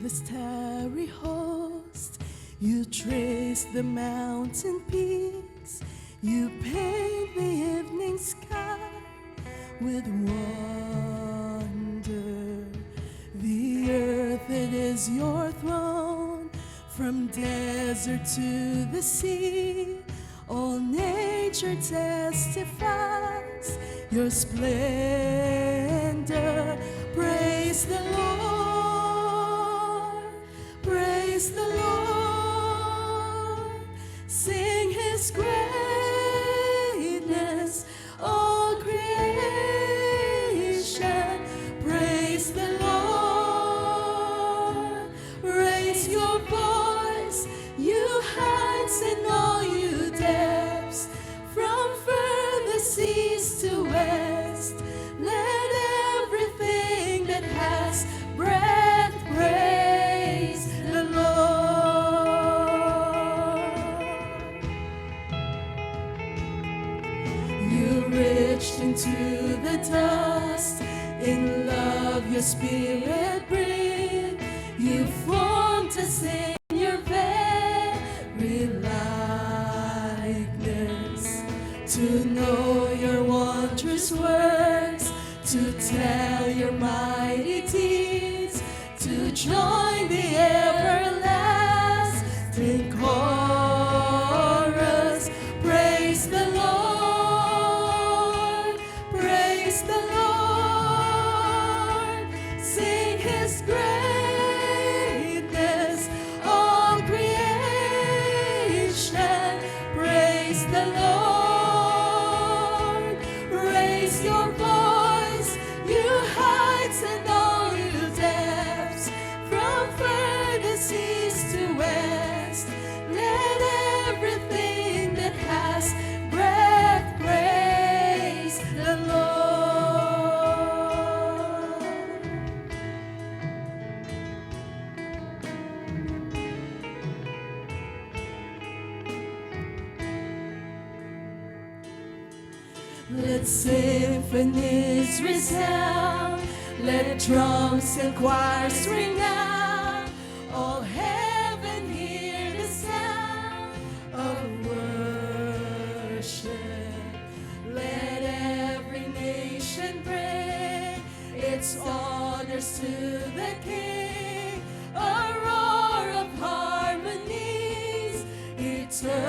the starry host. You trace the mountain peaks. You paint the evening sky with wonder. The earth, it is your throne. From desert to the sea, all nature testifies your splendor. Praise the Lord, praise the Lord. Sing His greatness, all creation. Praise the Lord, raise your voice, you heights and all you depths. From furthest seas to west, let everything that has breath praise the Lord. You reached into the dust, in love your spirit breathed. You formed us in your very likeness, to know your wondrous works, to tell your mighty deeds, to join the everlasting chorus. Praise the Lord, praise the Lord. Sing His greatness, all creation. Praise the Lord, raise your voice, you heights and all you depths. From furthest east to west, let everything that has breath praise the Lord. Let symphonies resound, let drums and choirs ring out. All heaven hear the sound of worship. Let every nation bring its honors to the King. A roar of harmonies eternal.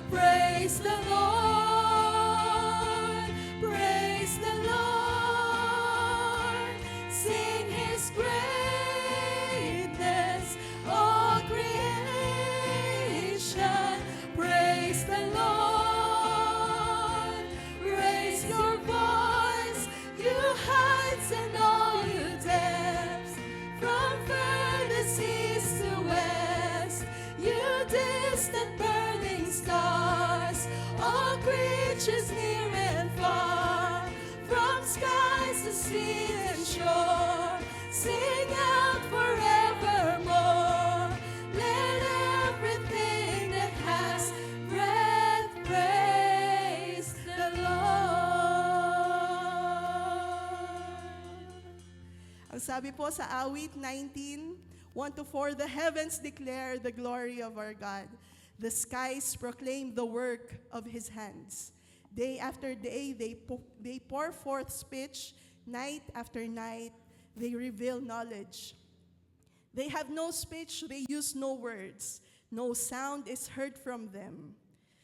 Praise the Lord, praise the Lord. Sing His greatness, all creation. Praise the Lord, raise your voice, you heights and all you depths. From furthest east to west, you distant burning stars, all creatures near and far. From skies to sea and shore, sing out forevermore. Let everything that has breath praise the Lord. Ang sabi po sa awit 19, 1-4, the heavens declare the glory of our God. The skies proclaim the work of His hands. Day after day, they pour forth speech. Night after night, they reveal knowledge. They have no speech, they use no words. No sound is heard from them.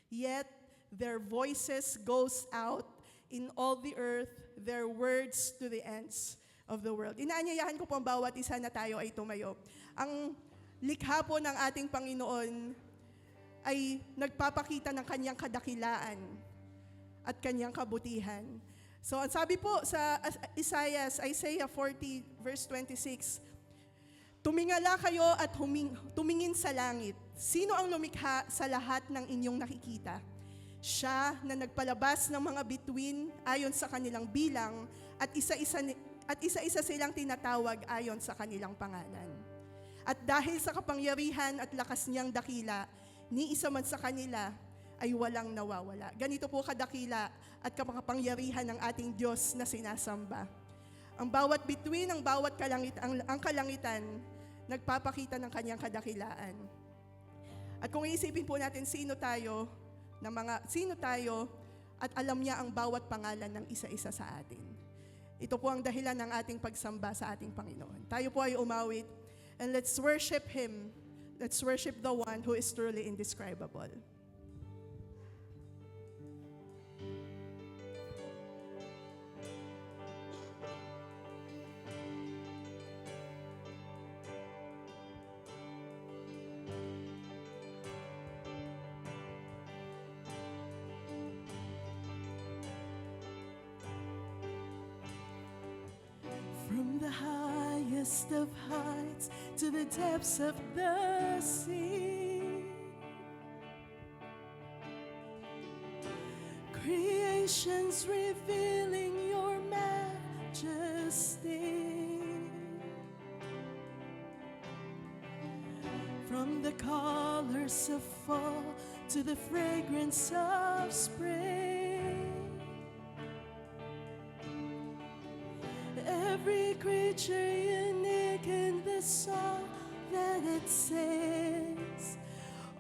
Yet their voices goes out in all the earth, their words to the ends of the world. Inaanyayahan ko po ang bawat isa na tayo ay tumayo. Ang likha po ng ating Panginoon ay nagpapakita ng kanyang kadakilaan at kanyang kabutihan. So, ang sabi po sa Isaiah 40, verse 26, tumingala kayo at tumingin sa langit. Sino ang lumikha sa lahat ng inyong nakikita? Siya na nagpalabas ng mga bituin ayon sa kanilang bilang at isa-isa silang tinatawag ayon sa kanilang pangalan. At dahil sa kapangyarihan at lakas niyang dakila, ni isa man sa kanila ay walang nawawala. Ganito po kadakila at kapangyarihan ng ating Diyos na sinasamba. Ang bawat bituin, ang bawat ang kalangitan, nagpapakita ng kanyang kadakilaan. At kung iisipin po natin sino tayo, at alam niya ang bawat pangalan ng isa-isa sa atin. Ito po ang dahilan ng ating pagsamba sa ating Panginoon. Tayo po ay umawit, and let's worship Him. Let's worship the one who is truly indescribable. From the highest of heights to the depths of the sea, creation's revealing your majesty. From the colors of fall to the fragrance of spring, every creature unique in the song that it sings,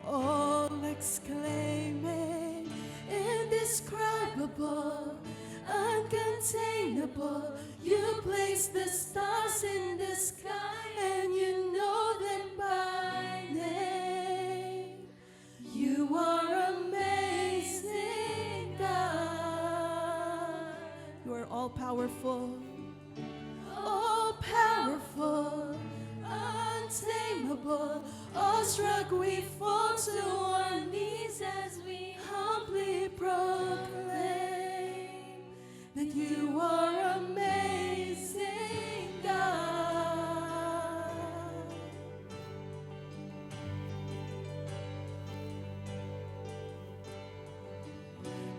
all exclaiming, indescribable, uncontainable. You place the stars in the sky and you know them by name. You are amazing, God. You are all powerful, all-powerful, untamable. Awestruck we fall to our knees as we humbly proclaim that you are amazing, God.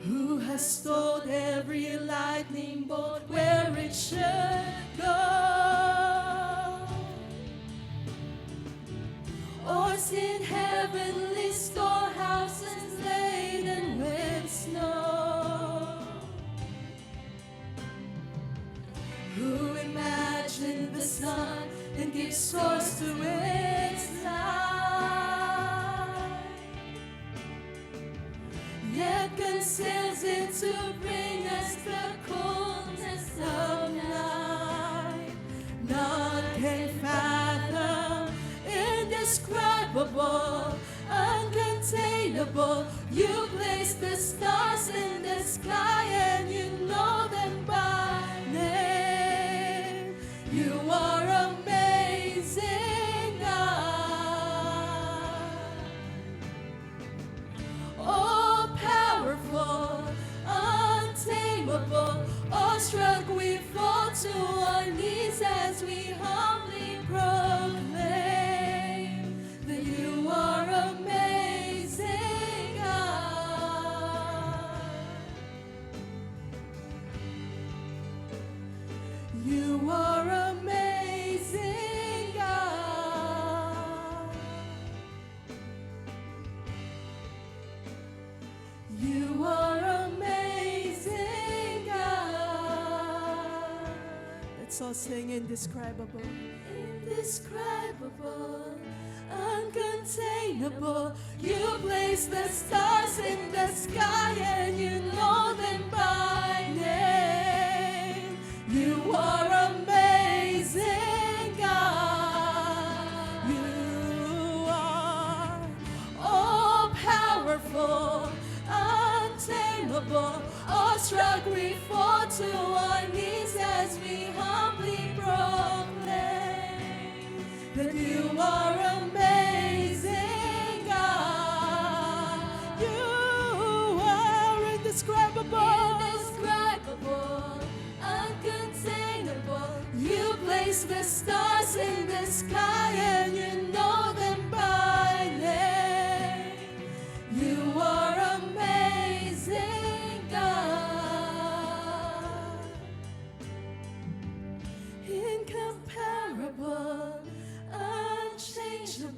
Who has told every lightning bolt where it should go? Ours in heavenly storehouses laden with snow. Who imagined the sun and gave source to its light, yet conceals it to bring us the coolness of night. None can fathom, indescribable, uncontainable. You place the stars in the sky and you know them by name. You are amazing, God. All powerful, untamable, awestruck we fall to our knees as we humbly proclaim that you are amazing, God. You are amazing, God. You are amazing, God. Let's all sing indescribable. Indescribable, uncontainable. You place the stars in the sky and you know them by name. You are amazing, God. You are all powerful, untamable. Awestruck we fall to our knees as we humbly proclaim that you are amazing, God. You are indescribable, uncontainable. You place the stars in the sky and you know them by name. You are amazing, God. Incomparable, unchangeable.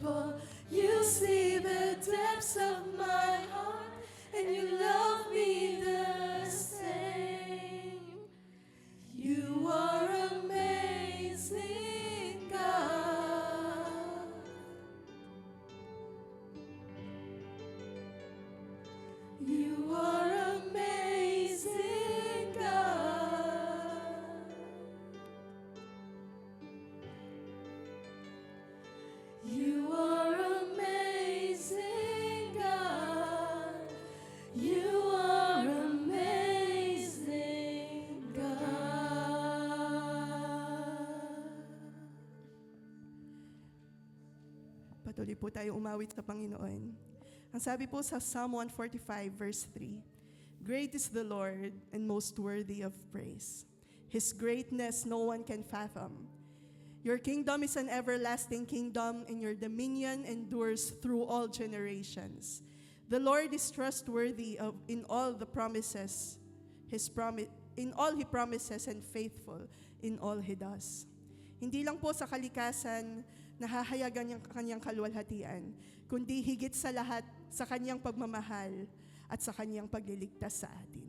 po tayo umawit sa Panginoon. Ang sabi po sa Psalm 145 verse 3, "Great is the Lord and most worthy of praise. His greatness no one can fathom. Your kingdom is an everlasting kingdom, and your dominion endures through all generations. The Lord is trustworthy in all the promises, in all He promises, and faithful in all He does." Hindi lang po sa kalikasan nahahayagan ang kanyang kaluwalhatian, kundi higit sa lahat sa kanyang pagmamahal at sa kanyang pagliligtas sa atin.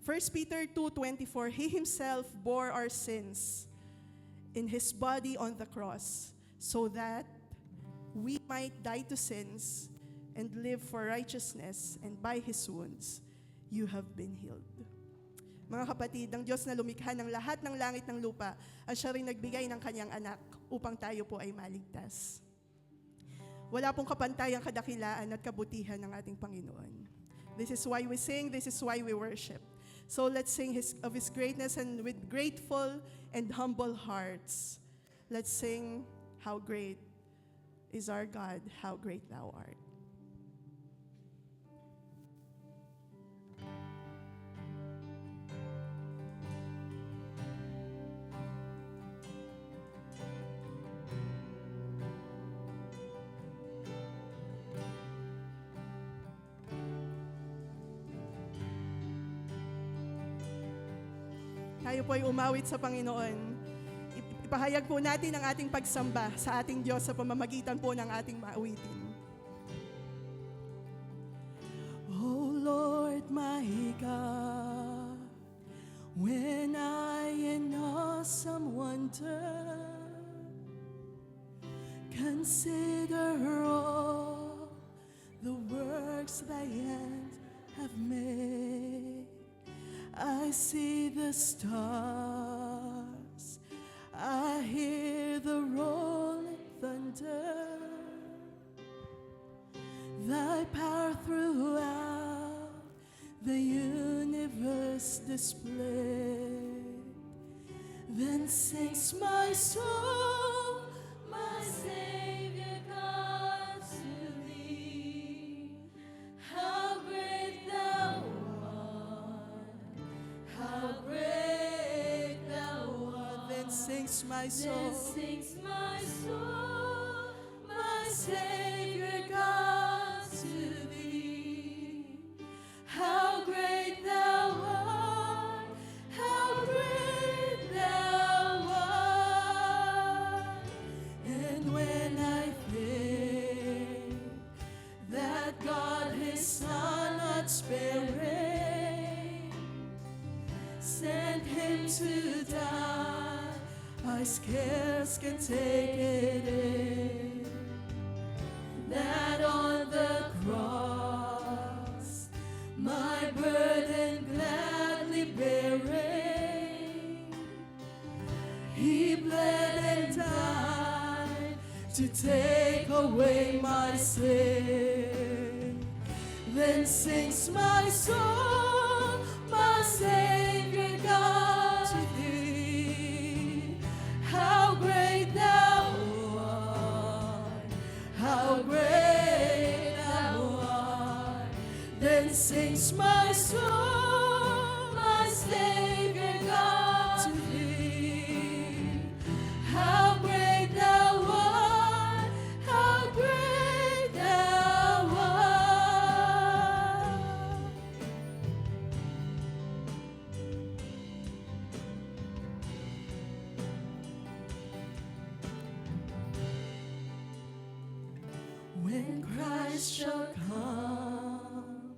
1 Peter 2:24, "He Himself bore our sins in His body on the cross, so that we might die to sins and live for righteousness, and by His wounds you have been healed." Mga kapatid, ang Diyos na lumikha ng lahat ng langit ng lupa, ang Siya rin nagbigay ng kanyang anak upang tayo po ay maligtas. Wala pong kapantayang kadakilaan at kabutihan ng ating Panginoon. This is why we sing, this is why we worship. So let's sing of His greatness, and with grateful and humble hearts, let's sing, "How great is our God, how great Thou art." Tayo po ay umawit sa Panginoon. Ipahayag po natin ang ating pagsamba sa ating Diyos sa pamamagitan po ng ating maawitin. O Lord my God, when I in awesome wonder consider all the works Thy hands have made, I see the stars, I hear the rolling thunder, Thy power throughout the universe displayed. Then sings my soul, my Savior God, to Thee. How great Thou art, how great Thou art. Then sings my soul, my Savior God, to Thee. How great Thou art, how great Thou art. And when I think that God His Son not sparing sent Him to die, I scarce can take it in, that on the cross my burden gladly bearing, He bled and died to take away my sin. Then sings my soul, my Savior God, to Thee. How great Thou art, how great Thou art. Then sings my soul, my Savior God, to Thee. How great Thou art, how great Thou art. When Christ shall come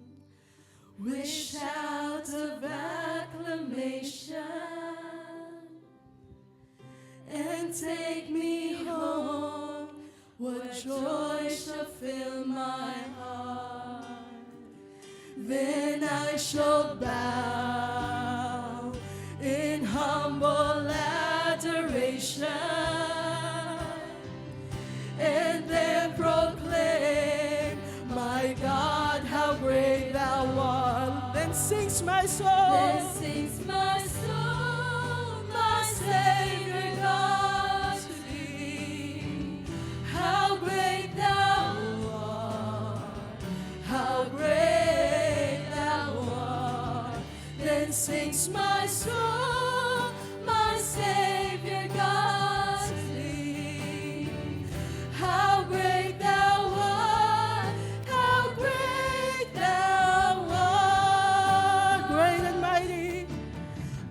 with shout of acclamation and take me home, what joy shall fill my heart. Then I shall bow in humble adoration, and then proclaim, my God, how great Thou art. Then sings my soul, my Savior God, to Thee. How great sings my soul, my Savior God to thee. How great thou art, how great thou art. Great and mighty,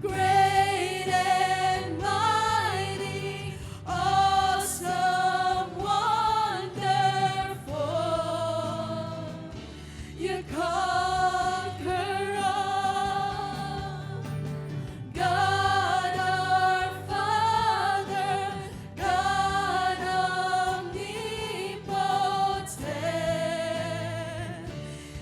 Great and mighty, awesome, wonderful. You conquer all. God our Father, God omnipotent.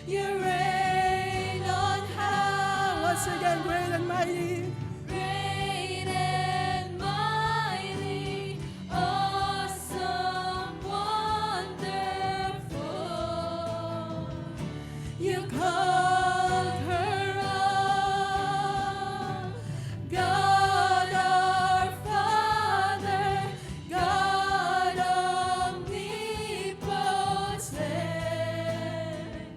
You reign on high. once again, great and mighty. Great and mighty, awesome, wonderful. You conquer all. God our Father, God omnipotent.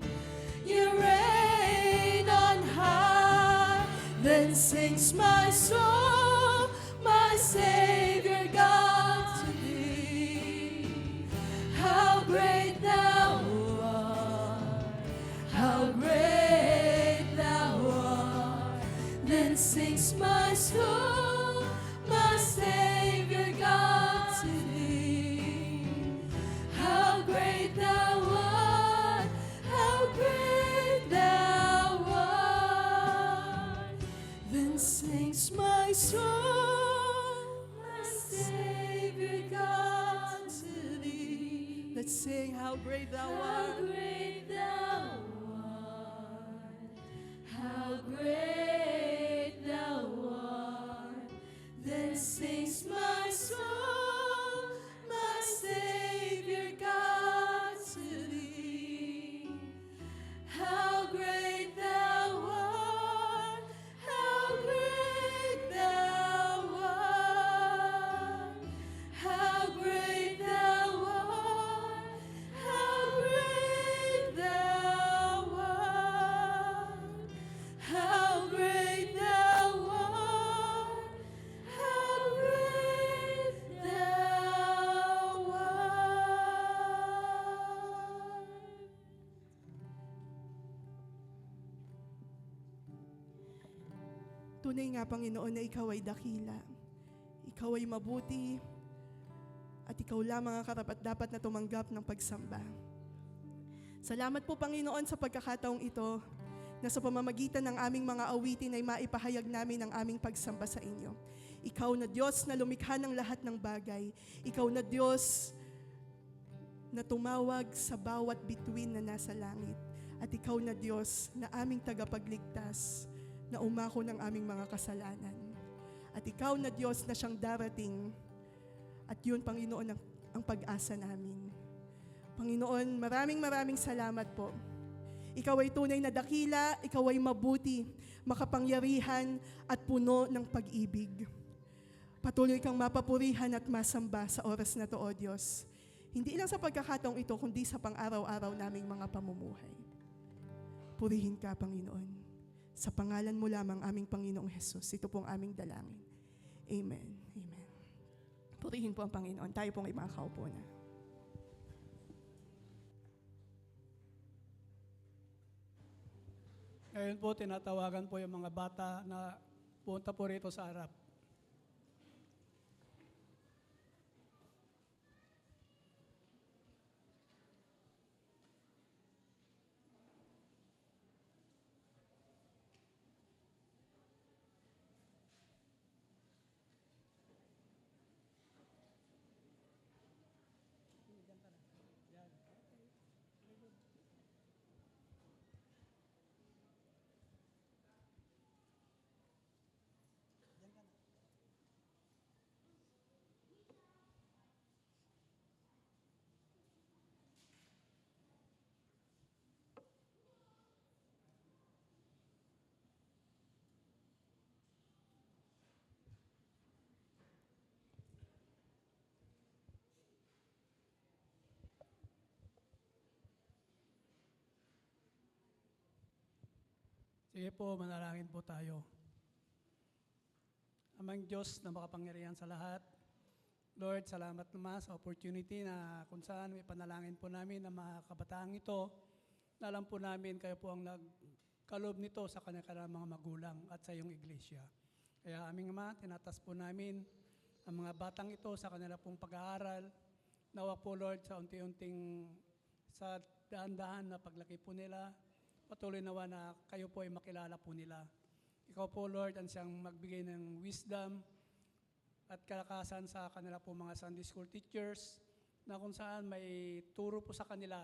You reign on high. Then sings my soul, my Savior God to thee. How great thou art, how great thou art. Then sings my soul, my Savior God to thee. How great thou art, how great thou art. Then sings my soul, my Savior God to thee. Let's sing, how great thou How art. great thou art, how great thou art. Then sings my soul, my Savior God to thee. How great thou art, how great thou art. How great thou art, how great thou art. How great thou art, how great thou art. Tunay nga, Panginoon, na ikaw ay dakila. Ikaw ay mabuti. At ikaw lamang ang karapat-dapat na tumanggap ng pagsamba. Salamat po, Panginoon, sa pagkakataong ito na sa pamamagitan ng aming mga awitin ay maipahayag namin ang aming pagsamba sa inyo. Ikaw na Diyos na lumikha ng lahat ng bagay. Ikaw na Diyos na tumawag sa bawat bituin na nasa langit. At ikaw na Diyos na aming tagapagligtas na umako ng aming mga kasalanan. At ikaw na Diyos na siyang darating. At yun, Panginoon, ang pag-asa namin. Panginoon, maraming salamat po. Ikaw ay tunay na dakila, ikaw ay mabuti, makapangyarihan at puno ng pag-ibig. Patuloy kang mapapurihan at masamba sa oras na to, O Diyos. Hindi lang sa pagkakataong ito, kundi sa pang-araw-araw naming mga pamumuhay. Purihin ka, Panginoon. Sa pangalan mo lamang, aming Panginoong Jesus. Ito pong aming dalangin. Amen. Amen. Purihin po ang Panginoon. Tayo pong ay makakaupo na. Ngayon po, tinatawagan po yung mga bata na punta po rito sa harap. Sige po, manalangin po tayo. Amang Diyos na makapangyarihan sa lahat, Lord, salamat naman sa opportunity na kung saan may panalangin po namin na mga kabataang ito, na alam po namin kayo po ang nagkalob nito sa kanilang mga magulang at sa iyong iglesia. Kaya aming Ama, tinatas po namin ang mga batang ito sa kanila pong pag-aaral. Nawa po, Lord, sa unti-unting sa dahan-dahan na paglaki po nila, patuloy nawa na kayo po ay makilala po nila. Ikaw po, Lord, ang siyang magbigay ng wisdom at kalakasan sa kanila po mga Sunday school teachers na kung saan may turo po sa kanila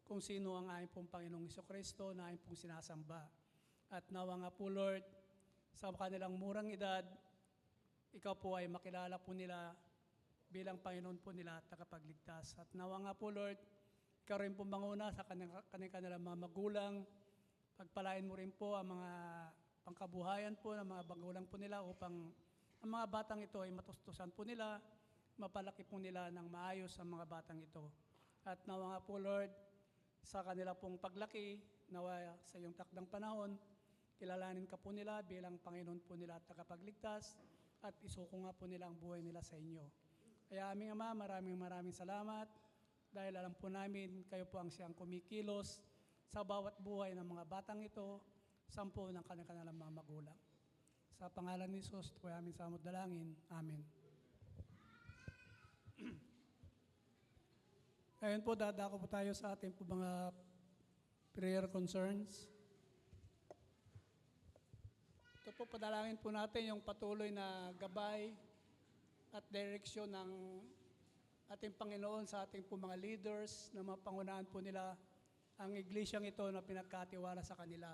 kung sino ang aming pong Panginoong Hesukristo na aming pong sinasamba. At nawa nga po, Lord, sa kanilang murang edad, ikaw po ay makilala po nila bilang Panginoon po nila at tagapagligtas. At nawa nga po, Lord, ikaw rin po manguna sa kanilang mga magulang. Pagpalain mo rin po ang mga pangkabuhayan po ng mga magulang po nila upang ang mga batang ito ay matustusan po nila, mapalaki po nila ng maayos ang mga batang ito. At nawa nga po, Lord, sa kanila pong paglaki, nawa sa iyong takdang panahon, kilalanin ka po nila bilang Panginoon po nila at tagapagligtas at isuko nga po nila ang buhay nila sa inyo. Kaya aming Ama, maraming salamat dahil alam po namin kayo po ang siyang kumikilos sa bawat buhay ng mga batang ito, sampo ng kanilang mga magulang. Sa pangalan ni Jesus, ito po aming samot dalangin. Amen. Ngayon po, dadako po tayo sa ating po mga prayer concerns. Ito po, padalangin po natin yung patuloy na gabay at direksyon ng ating Panginoon sa ating po mga leaders na mapangunahan po nila ang iglesyang ito na pinagkatiwala sa kanila.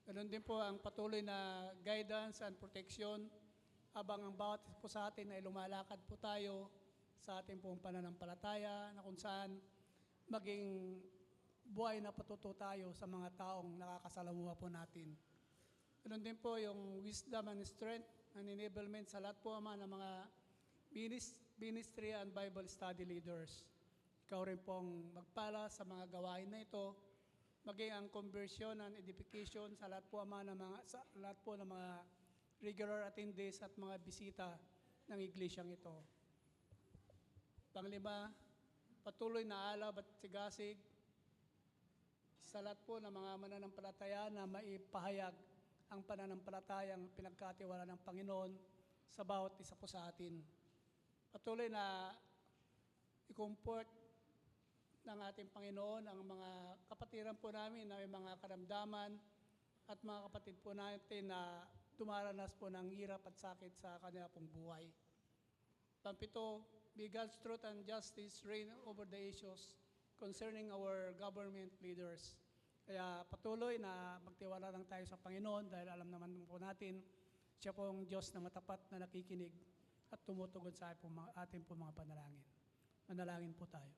Ganun din po ang patuloy na guidance and protection habang ang bawat po sa atin ay lumalakad po tayo sa ating pong pananampalataya na kung saan maging buhay na patuto tayo sa mga taong nakakasalamuha po natin. Ganun din po yung wisdom and strength and enablement sa lahat po, Ama, ng mga ministry and Bible study leaders. Ikaw rin pong magpala sa mga gawain na ito, maging ang conversion and edification sa lahat po, Ama, sa lahat po ng mga regular attendees at mga bisita ng iglesyang ito. Panglima, patuloy na alab at sigasig sa lahat po ng mga mananampalataya na maipahayag ang pananampalatayang pinagkatiwala ng Panginoon sa bawat isa po sa atin. Patuloy na i-comfort ng ating Panginoon ang mga kapatiran po namin na may mga karamdaman at mga kapatid po natin na dumaranas po ng hirap at sakit sa kanila pong buhay. Pampito, may God's truth and justice reign over the issues concerning our government leaders. Kaya patuloy na magtiwala lang tayo sa Panginoon dahil alam naman po natin, siya po ang Diyos na matapat na nakikinig at tumutugon sa ating po mga panalangin. Manalangin po tayo.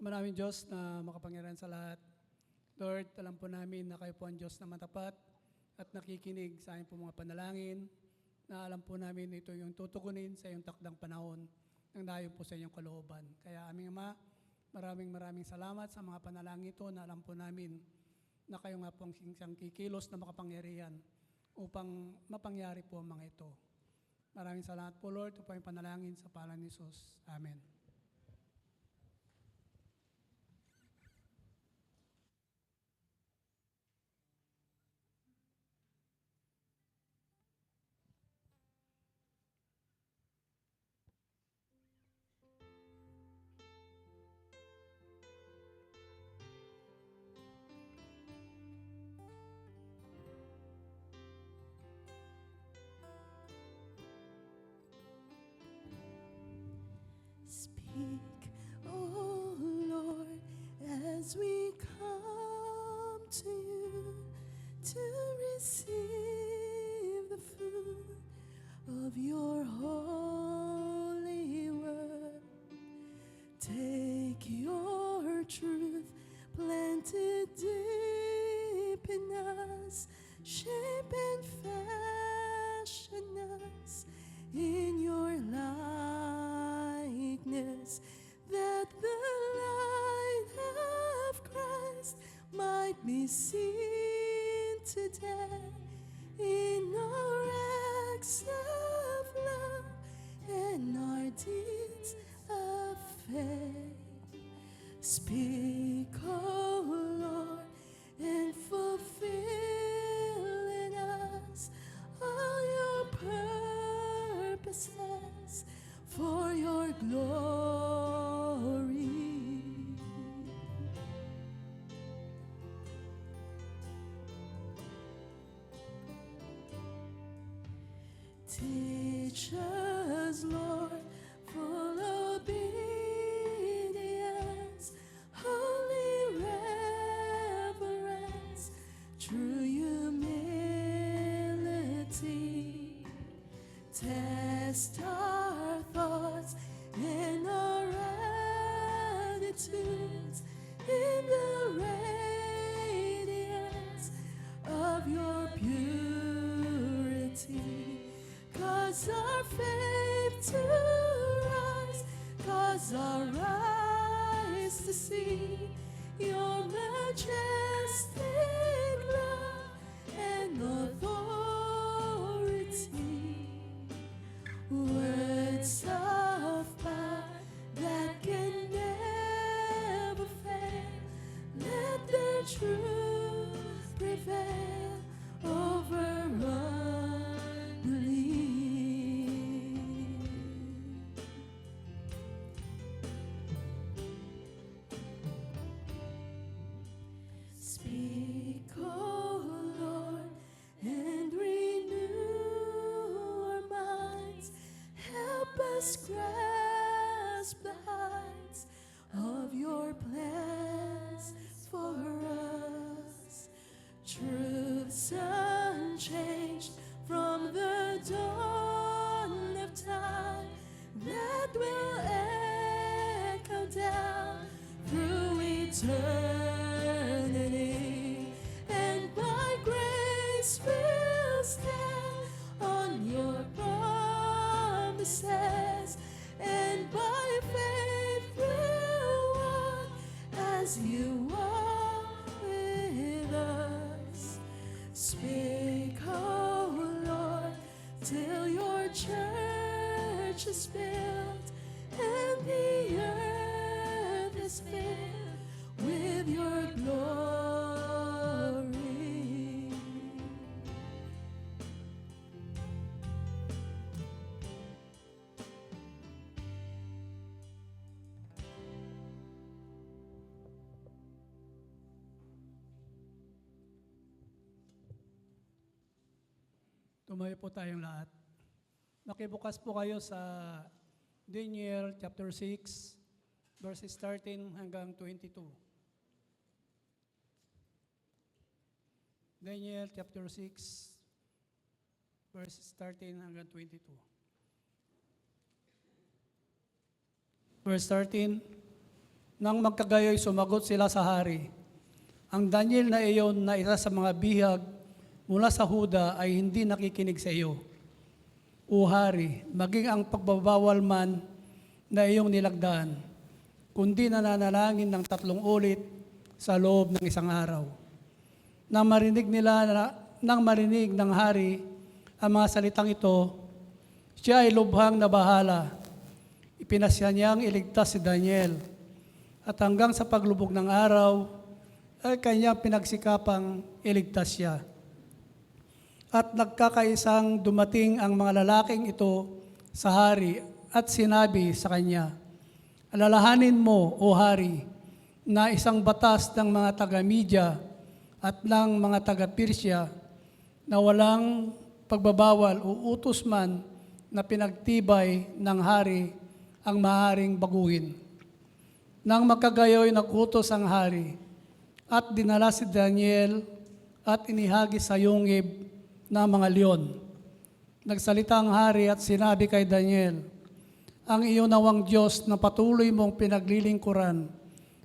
Maraming Diyos na makapangyarihan sa lahat. Lord, alam po namin na kayo po ang Diyos na matapat at nakikinig sa aming po mga panalangin, na alam po namin ito yung tutugunin sa iyong takdang panahon ng dayon po sa iyong kalooban. Kaya aming Ama, maraming salamat sa mga panalangin ito na alam po namin na kayo nga po ang siyang kikilos na makapangyarihan upang mapangyari po ang mga ito. Maraming salamat po, Lord. Ito po yung panalangin sa pangalan ni Jesus. Amen. Speak, O Lord, as we come to you to receive the food of your holy word. Take your truth planted deep in us, shape and fashion us in your likeness, that the light of Christ might be seen today in our acts of love and our deeds of faith. Speak, O Lord, and fulfill in us all your purposes for your glory. Teach us, Lord, full obedience, holy reverence, true humility. Test our thoughts and our attitudes in the radiance of your purity. Cause our faith to rise, cause our eyes to see your majestic love and authority. Words of power that can never fail, let their truth prevail over unbelief. Speak, O Lord, and renew our minds. Help us grasp the heights of your plans for us. Truths unchanged from the dawn of time that will echo down through eternity, and by grace we'll stand on your promises, and by faith we'll walk as you walk with us. Speak, O Lord, till your church is built and the earth is filled with your glory. Tumayo po tayong lahat. Makibukas po kayo sa Daniel chapter 6, verses 13 hanggang 22. Daniel chapter 6, verses 13 hanggang 22. Verse 13, Nang magkagayoy, sumagot sila sa hari, ang Daniel na iyon na isa sa mga bihag mula sa Huda ay hindi nakikinig sa iyo. O hari, maging ang pagbabawal man na iyong nilagdaan, kundi nananalangin ng 3 ulit sa loob ng isang araw. Nang marinig ng hari ang mga salitang ito, siya ay lubhang nabahala. Ipinasya niyang iligtas si Daniel. At hanggang sa paglubog ng araw, ay kanyang pinagsikapang iligtas siya. At nagkakaisang dumating ang mga lalaking ito sa hari at sinabi sa kanya, alalahanin mo, o hari, na isang batas ng mga taga-Media at ng mga taga-Persya na walang pagbabawal o utos man na pinagtibay ng hari ang maaaring baguhin. Nang magkagayoy, nagutos ang hari at dinala si Daniel at inihagis sa yungib ng mga leon. Nagsalita ang hari at sinabi kay Daniel, ang iyong nawang Diyos na patuloy mong pinaglilingkuran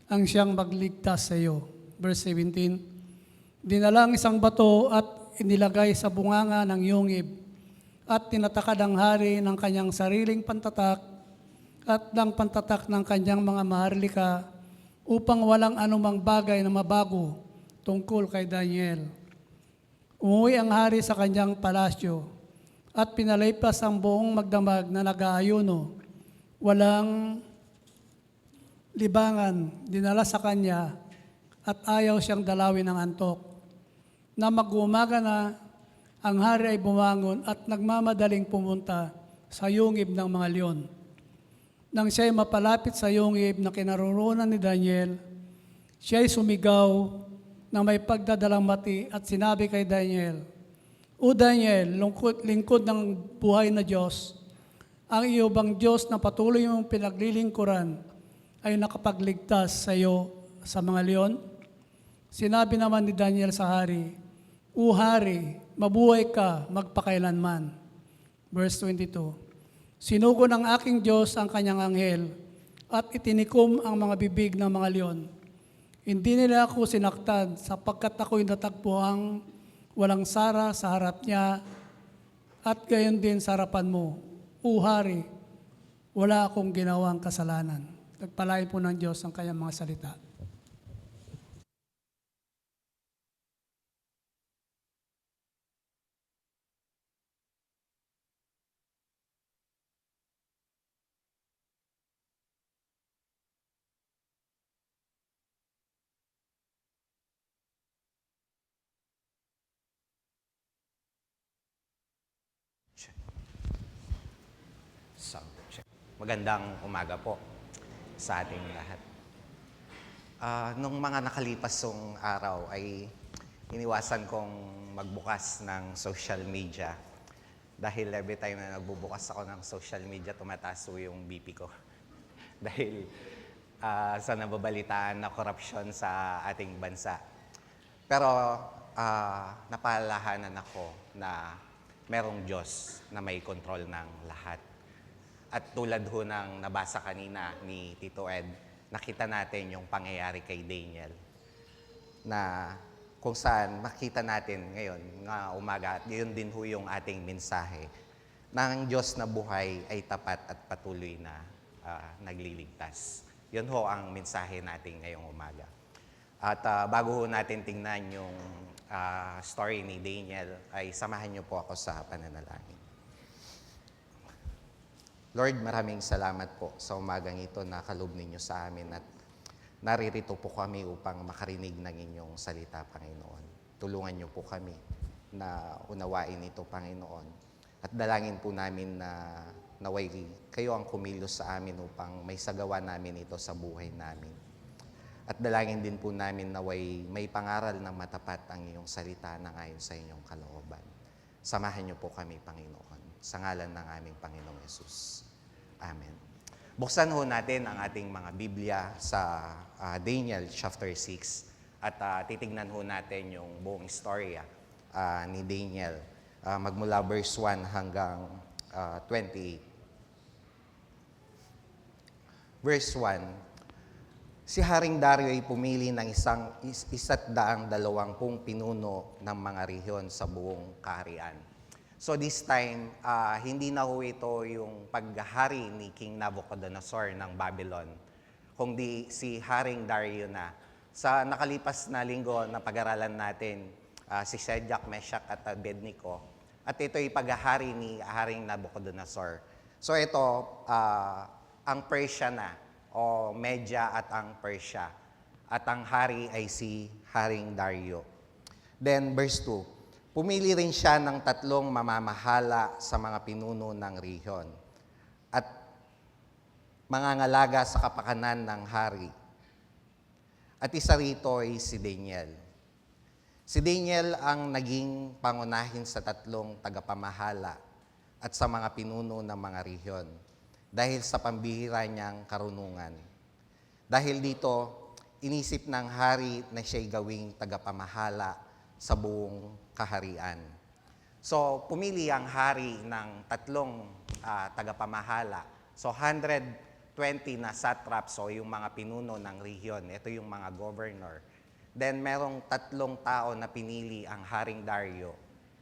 ang siyang magligtas sa iyo. Verse 17, dinala ang isang bato at inilagay sa bunganga ng yungib at tinatakad ang hari ng kanyang sariling pantatak at ng pantatak ng kanyang mga maharlika upang walang anumang bagay na mabago tungkol kay Daniel. Umuwi ang hari sa kanyang palasyo at pinalaypas ang buong magdamag na nag-aayuno. Walang libangan dinala sa kanya at ayaw siyang dalawin ng antok. Na mag-umaga na, ang hari ay bumangon at nagmamadaling pumunta sa yungib ng mga leon. Nang siya'y mapalapit sa yungib na kinaroroonan ni Daniel, siya'y sumigaw na may pagdadalang mati at sinabi kay Daniel, O Daniel, lingkod ng buhay na Diyos, ang iyo bang Diyos na patuloy mong pinaglilingkuran ay nakapagligtas sa iyo sa mga leon? Sinabi naman ni Daniel sa hari, O hari, mabuhay ka magpakailanman. Verse 22, sinugo ng aking Diyos ang kanyang anghel at itinikom ang mga bibig ng mga leon. Hindi nila ako sinaktan sapagkat ako'y natagpuang walang sara sa harap niya at gayon din sa harapan mo. O hari, wala akong ginawang kasalanan. Nagpalain po ng Diyos ang kanyang mga salita. Sound check. Magandang umaga po sa ating lahat. Nung mga nakalipasong araw ay iniwasan kong magbukas ng social media dahil every time na nagbubukas ako ng social media, tumataas po yung BP ko. Dahil sa nababalitaan na korupsyon sa ating bansa. Pero napaalalahanan ako na merong Diyos na may kontrol ng lahat. At tulad ho ng nabasa kanina ni Tito Ed, nakita natin yung pangyayari kay Daniel na kung saan makita natin ngayon nga umaga at yun din ho yung ating mensahe na ang Diyos na buhay ay tapat at patuloy na nagliligtas. Yun ho ang mensahe natin ngayong umaga. At bago ho natin tingnan yung story ni Daniel, ay samahan niyo po ako sa pananalangin. Lord, maraming salamat po sa umagang ito na kaloob ninyo sa amin at naririto po kami upang makarinig ng inyong salita, Panginoon. Tulungan niyo po kami na unawain ito, Panginoon. At dalangin po namin na naway kayo ang kumilos sa amin upang may sagawa namin ito sa buhay namin. At dalangin din po namin naway may pangaral ng matapat ang iyong salita na ayon sa inyong kalooban. Samahan niyo po kami, Panginoon, sa ngalan ng aming Panginoong Yesus. Amen. Buksan ho natin ang ating mga Biblia sa Daniel chapter 6 at titignan ho natin yung buong istorya ni Daniel magmula verse 1 hanggang 28. Verse 1, Si Haring Dario ay pumili ng 120 pinuno ng mga rehiyon sa buong kaharian. So this time, hindi na ho ito yung paghahari ni King Nabucodonosor ng Babylon, kundi si Haring Dario na. Sa nakalipas na linggo na pag-aralan natin, si Shadrach, Meshach at Abednego, at ito ay paghahari ni Haring Nabucodonosor. So ito, ang Persia na, o Media at ang Persia. At ang hari ay si Haring Dario. Then verse 2, pumili rin siya ng 3 mamamahala sa mga pinuno ng rehiyon at mangangalaga sa kapakanan ng hari. At isa rito ay si Daniel. Si Daniel ang naging pangunahin sa 3 tagapamahala at sa mga pinuno ng mga rehiyon dahil sa pambihira niyang karunungan. Dahil dito, inisip ng hari na siya'y gawing tagapamahala sa buong kaharian. So, pumili ang hari ng 3 tagapamahala. So, 120 na satraps, so yung mga pinuno ng rehiyon. Ito yung mga governor. Then, merong 3 tao na pinili ang Haring Dario.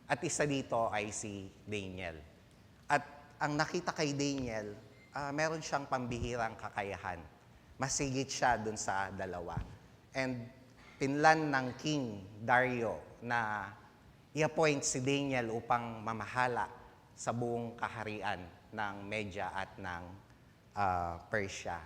At isa dito ay si Daniel. At ang nakita kay Daniel, meron siyang pambihirang kakayahan. Masigit siya dun sa 2. And pinlan ng King Dario na i-appoint si Daniel upang mamahala sa buong kaharian ng Media at ng Persia.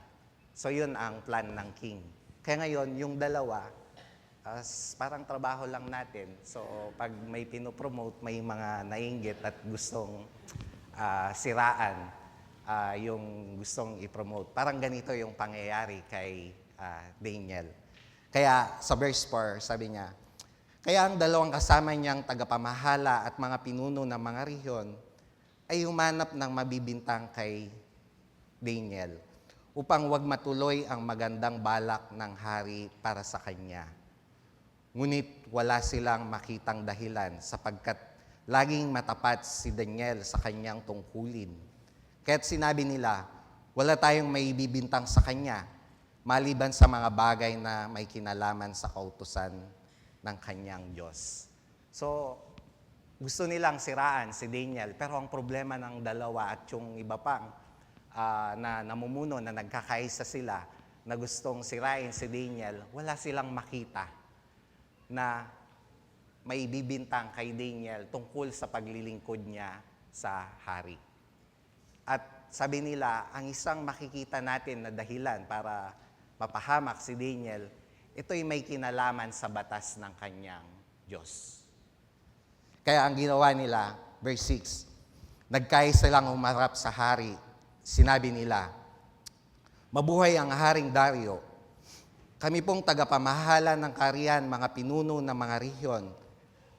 So yun ang plan ng king. Kaya ngayon, yung 2, parang trabaho lang natin. So pag may pinopromote, may mga nainggit at gustong siraan, yung gustong i-promote. Parang ganito yung pangyayari kay Daniel. Kaya sa verse 4, sabi niya, kaya ang 2 kasama niyang tagapamahala at mga pinuno ng mga rehiyon ay humanap ng mabibintang kay Daniel upang wag matuloy ang magandang balak ng hari para sa kanya. Ngunit wala silang makitang dahilan sapagkat laging matapat si Daniel sa kanyang tungkulin. Kaya't sinabi nila, wala tayong maibibintang sa kanya, maliban sa mga bagay na may kinalaman sa kautusan ng kanyang Diyos. So, gusto nilang siraan si Daniel, pero ang problema ng 2 at yung iba pang na namumuno na nagkakaisa sila na gustong sirain si Daniel, wala silang makita na may bibintang kay Daniel tungkol sa paglilingkod niya sa hari. At sabi nila, ang isang makikita natin na dahilan para mapahamak si Daniel, ito'y may kinalaman sa batas ng kanyang Diyos. Kaya ang ginawa nila, verse 6, nagkaisa silang umarap sa hari. Sinabi nila, mabuhay ang Haring Dario. Kami pong tagapamahala ng kaharian, mga pinuno ng mga rehiyon,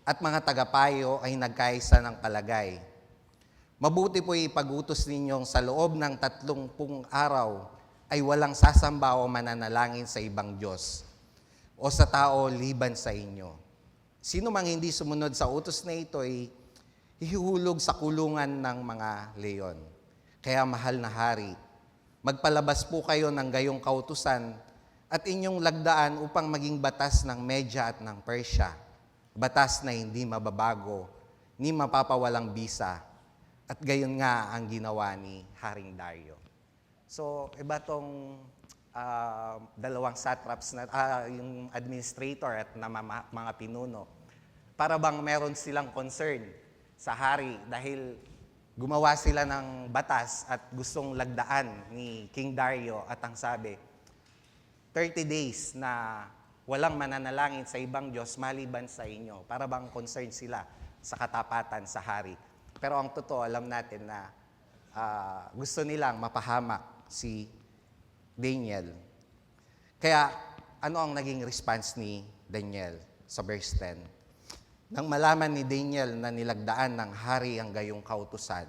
at mga tagapayo ay nagkaisa ng palagay. Mabuti po ipag-utos ninyong sa loob ng 30 araw ay walang sasamba o mananalangin sa ibang Diyos o sa tao liban sa inyo. Sino mang hindi sumunod sa utos na ito ay hihuhulog sa kulungan ng mga leon. Kaya mahal na hari, magpalabas po kayo ng gayong kautusan at inyong lagdaan upang maging batas ng Media at ng Persia, batas na hindi mababago ni mapapawalang bisa. At gayon nga ang ginawa ni Haring Dario. So, iba tong 2 satraps, na, yung administrator at mga pinuno, para bang meron silang concern sa hari dahil gumawa sila ng batas at gustong lagdaan ni King Dario at ang sabi, 30 days na walang mananalangin sa ibang Diyos maliban sa inyo. Para bang concern sila sa katapatan sa hari. Pero ang totoo, alam natin na gusto nilang mapahamak si Daniel. Kaya ano ang naging response ni Daniel sa verse 10? Nang malaman ni Daniel na nilagdaan ng hari ang gayong kautusan,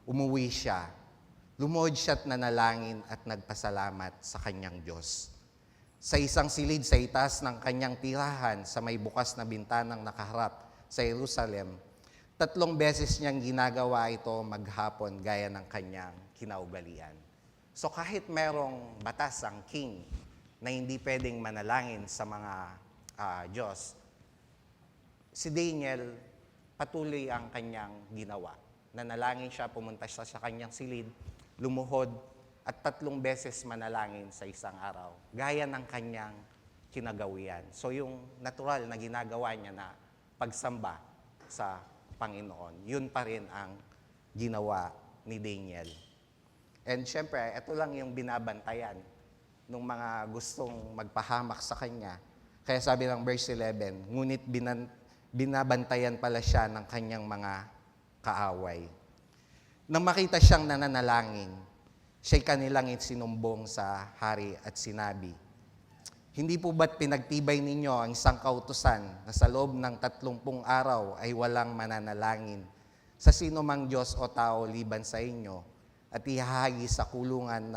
umuwi siya, lumuhod siya at nanalangin at nagpasalamat sa kanyang Diyos. Sa isang silid sa itaas ng kanyang tirahan sa may bukas na bintanang nakaharap sa Jerusalem, 3 beses niyang ginagawa ito maghapon gaya ng kanyang kinaugalian. So kahit merong batas ang king na hindi pwedeng manalangin sa mga Diyos, si Daniel, patuloy ang kanyang ginawa. Nanalangin siya, pumunta siya sa kanyang silid, lumuhod, at 3 beses manalangin sa isang araw, gaya ng kanyang kinagawian. So yung natural na ginagawa niya na pagsamba sa Panginoon, yun pa rin ang ginawa ni Daniel. And syempre, ito lang yung binabantayan ng mga gustong magpahamak sa kanya. Kaya sabi ng verse 11, ngunit binabantayan pala siya ng kanyang mga kaaway. Nang makita siyang nananalangin, siya'y kanilang sinumbong sa hari at sinabi, hindi po ba't pinagtibay ninyo ang isang kautusan na sa loob ng 30 araw ay walang mananalangin sa sino mang Diyos o tao liban sa inyo at ihahagi sa kulungan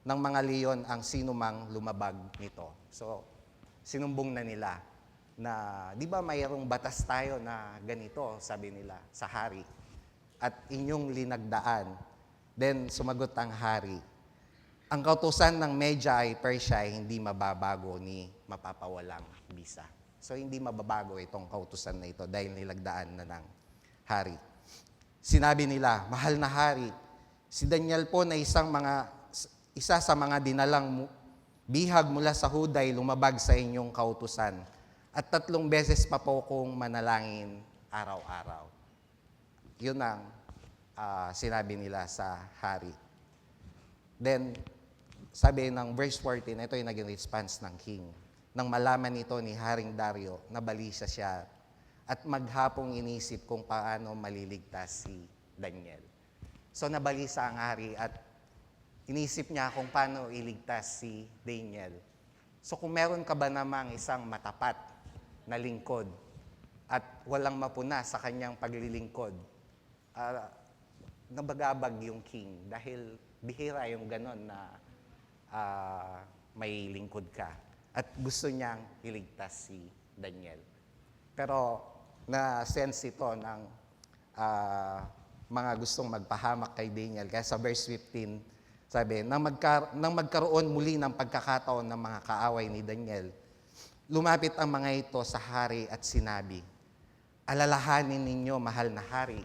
ng mga leon ang sino mang lumabag nito. So, sinumbong na nila na, di ba mayroong batas tayo na ganito, sabi nila, sa hari, at inyong linagdaan. Then, sumagot ang hari, ang kautusan ng Media ay Persia ay hindi mababago ni mapapawalang bisa. So, hindi mababago itong kautusan na ito dahil nilagdaan na ng hari. Sinabi nila, mahal na hari, si Daniel po na isa sa mga dinalang bihag mula sa Huday lumabag sa inyong kautusan at 3 beses pa po kong manalangin araw-araw. Yun ang sinabi nila sa hari. Then, sabi ng verse 14, ito yung naging response ng king. Nang malaman ito ni Haring Dario, nabalisa siya at maghapong inisip kung paano maliligtas si Daniel. So, nabalisa ang hari at inisip niya kung paano iligtas si Daniel. So, kung meron ka ba namang isang matapat na lingkod at walang mapuna sa kanyang paglilingkod, nabagabag yung king dahil bihira yung ganon na may lingkod ka at gusto niyang iligtas si Daniel. Pero na-sense ito ng mga gustong magpahamak kay Daniel. Kaya sa verse 15, sabi, nang magkaroon muli ng pagkakataon ng mga kaaway ni Daniel, lumapit ang mga ito sa hari at sinabi, alalahanin ninyo, mahal na hari,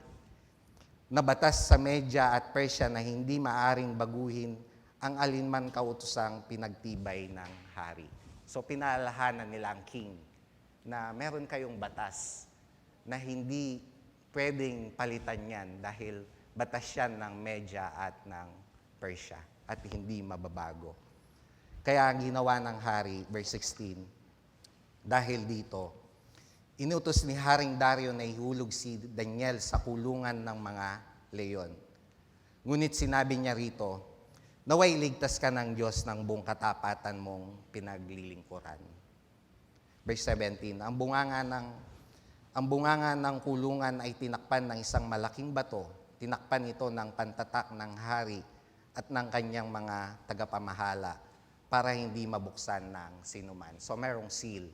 na batas sa Media at Persia na hindi maaring baguhin ang alinman kautusang pinagtibay ng hari. So pinalalahanan nila ang king na meron kayong batas na hindi pwedeng palitan yan dahil batas yan ng Media at ng Persia at hindi mababago. Kaya ang ginawa ng hari, verse 16, dahil dito, inutos ni Haring Dario na ihulog si Daniel sa kulungan ng mga leon. Ngunit sinabi niya rito, naway ligtas ka ng Diyos ng buong katapatan mong pinaglilingkuran. Verse 17, ang bunganga ng kulungan ay tinakpan ng isang malaking bato. Tinakpan ito ng pantatak ng hari at ng kanyang mga tagapamahala para hindi mabuksan ng sinuman. So merong seal.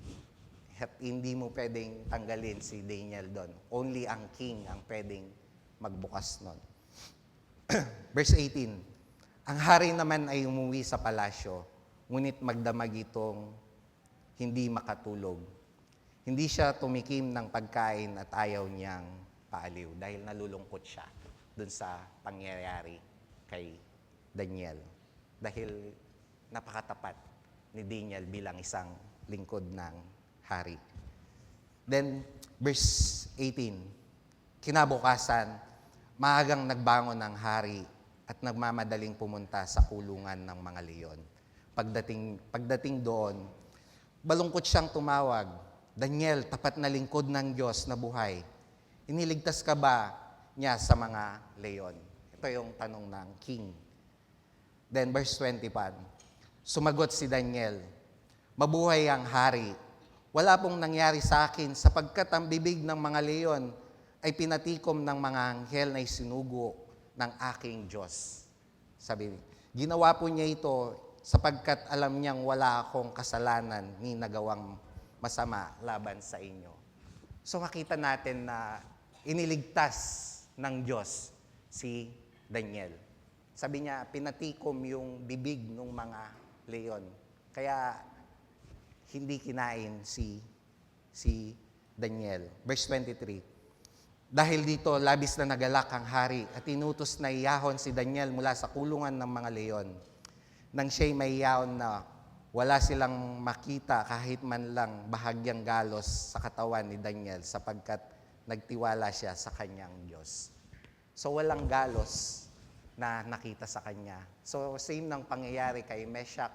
At hindi mo pwedeng tanggalin si Daniel doon. Only ang king ang pwedeng magbukas nun. Verse 18, ang hari naman ay umuwi sa palasyo, ngunit magdamag itong hindi makatulog. Hindi siya tumikim ng pagkain at ayaw niyang paaliw dahil nalulungkot siya dun sa pangyayari kay Daniel. Dahil napakatapat ni Daniel bilang isang lingkod ng hari. Then, verse 18, kinabukasan, maagang nagbangon ang hari at nagmamadaling pumunta sa kulungan ng mga leon. Pagdating doon, balungkot siyang tumawag, Daniel, tapat na lingkod ng Diyos na buhay, iniligtas ka ba niya sa mga leon? Ito yung tanong ng king. Then, verse 21, sumagot si Daniel, mabuhay ang hari. Wala pong nangyari sa akin sapagkat ang bibig ng mga leon ay pinatikom ng mga anghel na isinugo ng aking Diyos. Sabi, ginawa po niya ito sapagkat alam niyang wala akong kasalanan ni nagawang masama laban sa inyo. So makita natin na iniligtas ng Diyos si Daniel. Sabi niya, pinatikom yung bibig ng mga leon. Kaya hindi kinain si Daniel. Verse 23. Dahil dito, labis na nagalak ang hari at inutos na iyahon si Daniel mula sa kulungan ng mga leon. Nang siya'y may iyahon na wala silang makita kahit man lang bahagyang galos sa katawan ni Daniel sapagkat nagtiwala siya sa kanyang Diyos. So walang galos na nakita sa kanya. So same ng pangyayari kay Meshach,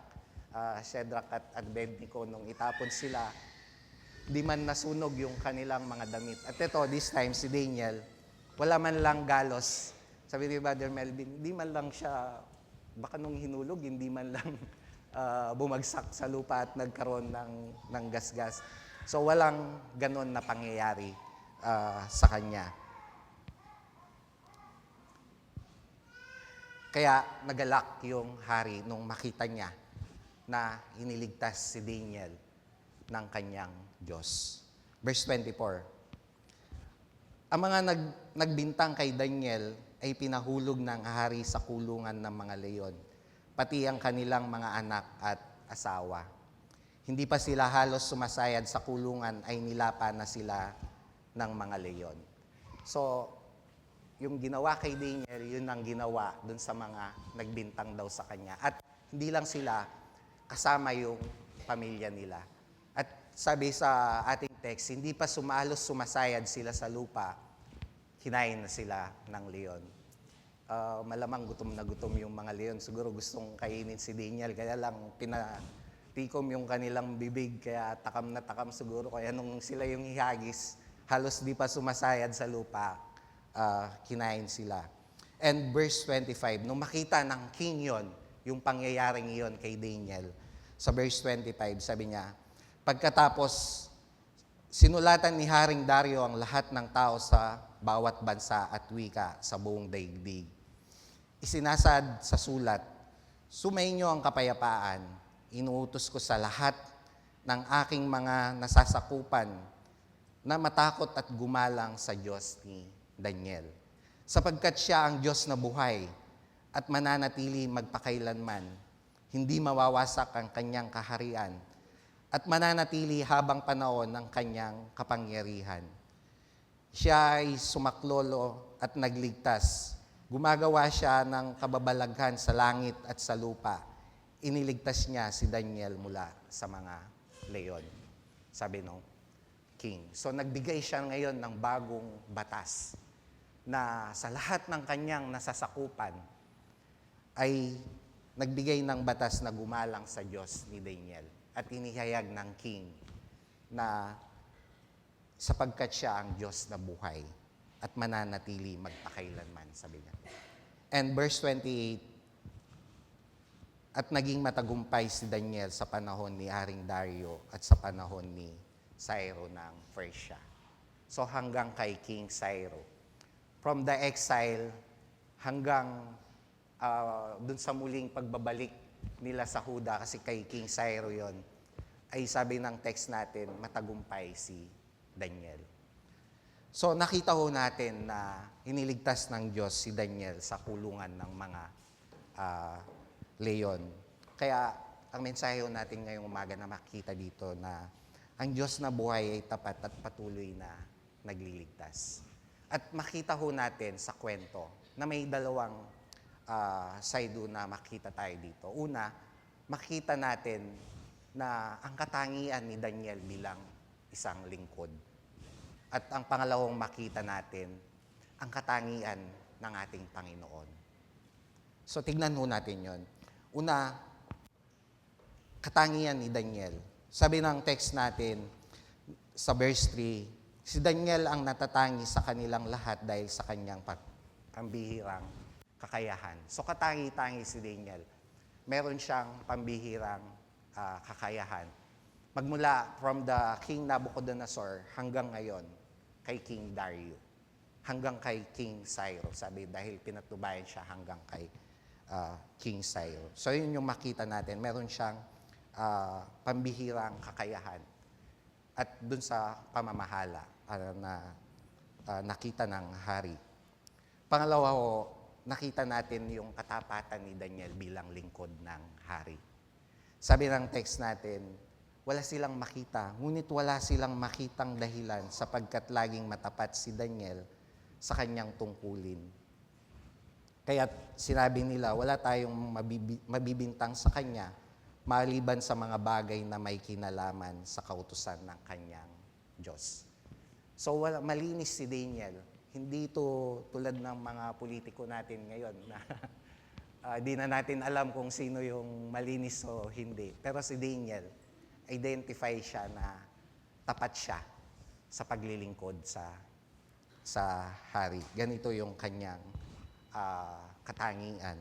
Shadrach at Abednego nung itapon sila, di man nasunog yung kanilang mga damit. At ito, this time, si Daniel, wala man lang galos. Sabi ni Brother Melvin, di man lang siya, baka nung hinulog, hindi man lang bumagsak sa lupa at nagkaroon ng gasgas. So walang ganon na pangyayari sa kanya. Kaya nagalak yung hari nung makita niya na iniligtas si Daniel ng kanyang Diyos. Verse 24. Ang mga nagbintang kay Daniel ay pinahulog ng hari sa kulungan ng mga leyon, pati ang kanilang mga anak at asawa. Hindi pa sila halos sumasayad sa kulungan ay nilapa na sila ng mga leyon. So, yung ginawa kay Daniel, yun ang ginawa dun sa mga nagbintang daw sa kanya. At hindi lang sila, kasama yung pamilya nila. At sabi sa ating text, hindi pa sumasayad sila sa lupa, kinain na sila ng leon. Malamang gutom na gutom yung mga leon. Siguro gustong kainin si Daniel, kaya lang pinatikom yung kanilang bibig, kaya takam na takam siguro. Kaya nung sila yung hihagis, halos di pa sumasayad sa lupa, kinain sila. And verse 25, nung makita ng king yon, yung pangyayaring yon kay Daniel, sa verse 25, sabi niya, pagkatapos, sinulatan ni Haring Dario ang lahat ng tao sa bawat bansa at wika sa buong daigdig. Isinasad sa sulat, sumainyo ang kapayapaan, inuutos ko sa lahat ng aking mga nasasakupan na matakot at gumalang sa Diyos ni Daniel. Sapagkat siya ang Diyos na buhay at mananatili magpakailanman, hindi mawawasak ang kanyang kaharian at mananatili habang panahon ng kanyang kapangyarihan. Siya ay sumaklolo at nagligtas. Gumagawa siya ng kababalaghan sa langit at sa lupa. Iniligtas niya si Daniel mula sa mga leon. Sabi no, king. So nagbigay siya ngayon ng bagong batas na sa lahat ng kanyang nasasakupan ay nagbigay ng batas na gumalang sa Diyos ni Daniel at inihayag ng king na sapagkat siya ang Diyos na buhay at mananatili magpakailanman, sabi niya. And verse 28, at naging matagumpay si Daniel sa panahon ni Haring Dario at sa panahon ni Cyrus ng Persia. So hanggang kay King Cyrus. From the exile hanggang dun sa muling pagbabalik nila sa Huda, kasi kay King Cyrus yon, ay sabi ng text natin, matagumpay si Daniel. So nakita ho natin na iniligtas ng Diyos si Daniel sa kulungan ng mga leon. Kaya ang mensahe natin ngayong umaga na makita dito na ang Diyos na buhay ay tapat at patuloy na nagliligtas. At makita ho natin sa kwento na may dalawang side na makita tayo dito. Una, makita natin na ang katangian ni Daniel bilang isang lingkod. At ang pangalawang makita natin, ang katangian ng ating Panginoon. So tignan ho natin yon. Una, katangian ni Daniel. Sabi ng text natin sa verse 3, si Daniel ang natatangi sa kanilang lahat dahil sa kanyang pambihirang kakayahan. So katangi-tangi si Daniel. Meron siyang pambihirang kakayahan. Magmula from the King Nabucodonosor hanggang ngayon kay King Dario. Hanggang kay King Cyrus. Sabi dahil pinatubayan siya hanggang kay King Cyrus. So yun yung makita natin. Meron siyang pambihirang kakayahan. At dun sa pamamahala na nakita ng hari. Pangalawa ho, nakita natin yung katapatan ni Daniel bilang lingkod ng hari. Sabi ng text natin, wala silang makita, ngunit wala silang makitang dahilan sapagkat laging matapat si Daniel sa kanyang tungkulin. Kaya sinabi nila, wala tayong mabibintang sa kanya maliban sa mga bagay na may kinalaman sa kautusan ng kanyang Diyos. So malinis si Daniel. Hindi ito tulad ng mga politiko natin ngayon na di na natin alam kung sino yung malinis o hindi. Pero si Daniel, identify siya na tapat siya sa paglilingkod sa hari. Ganito yung kanyang katangian.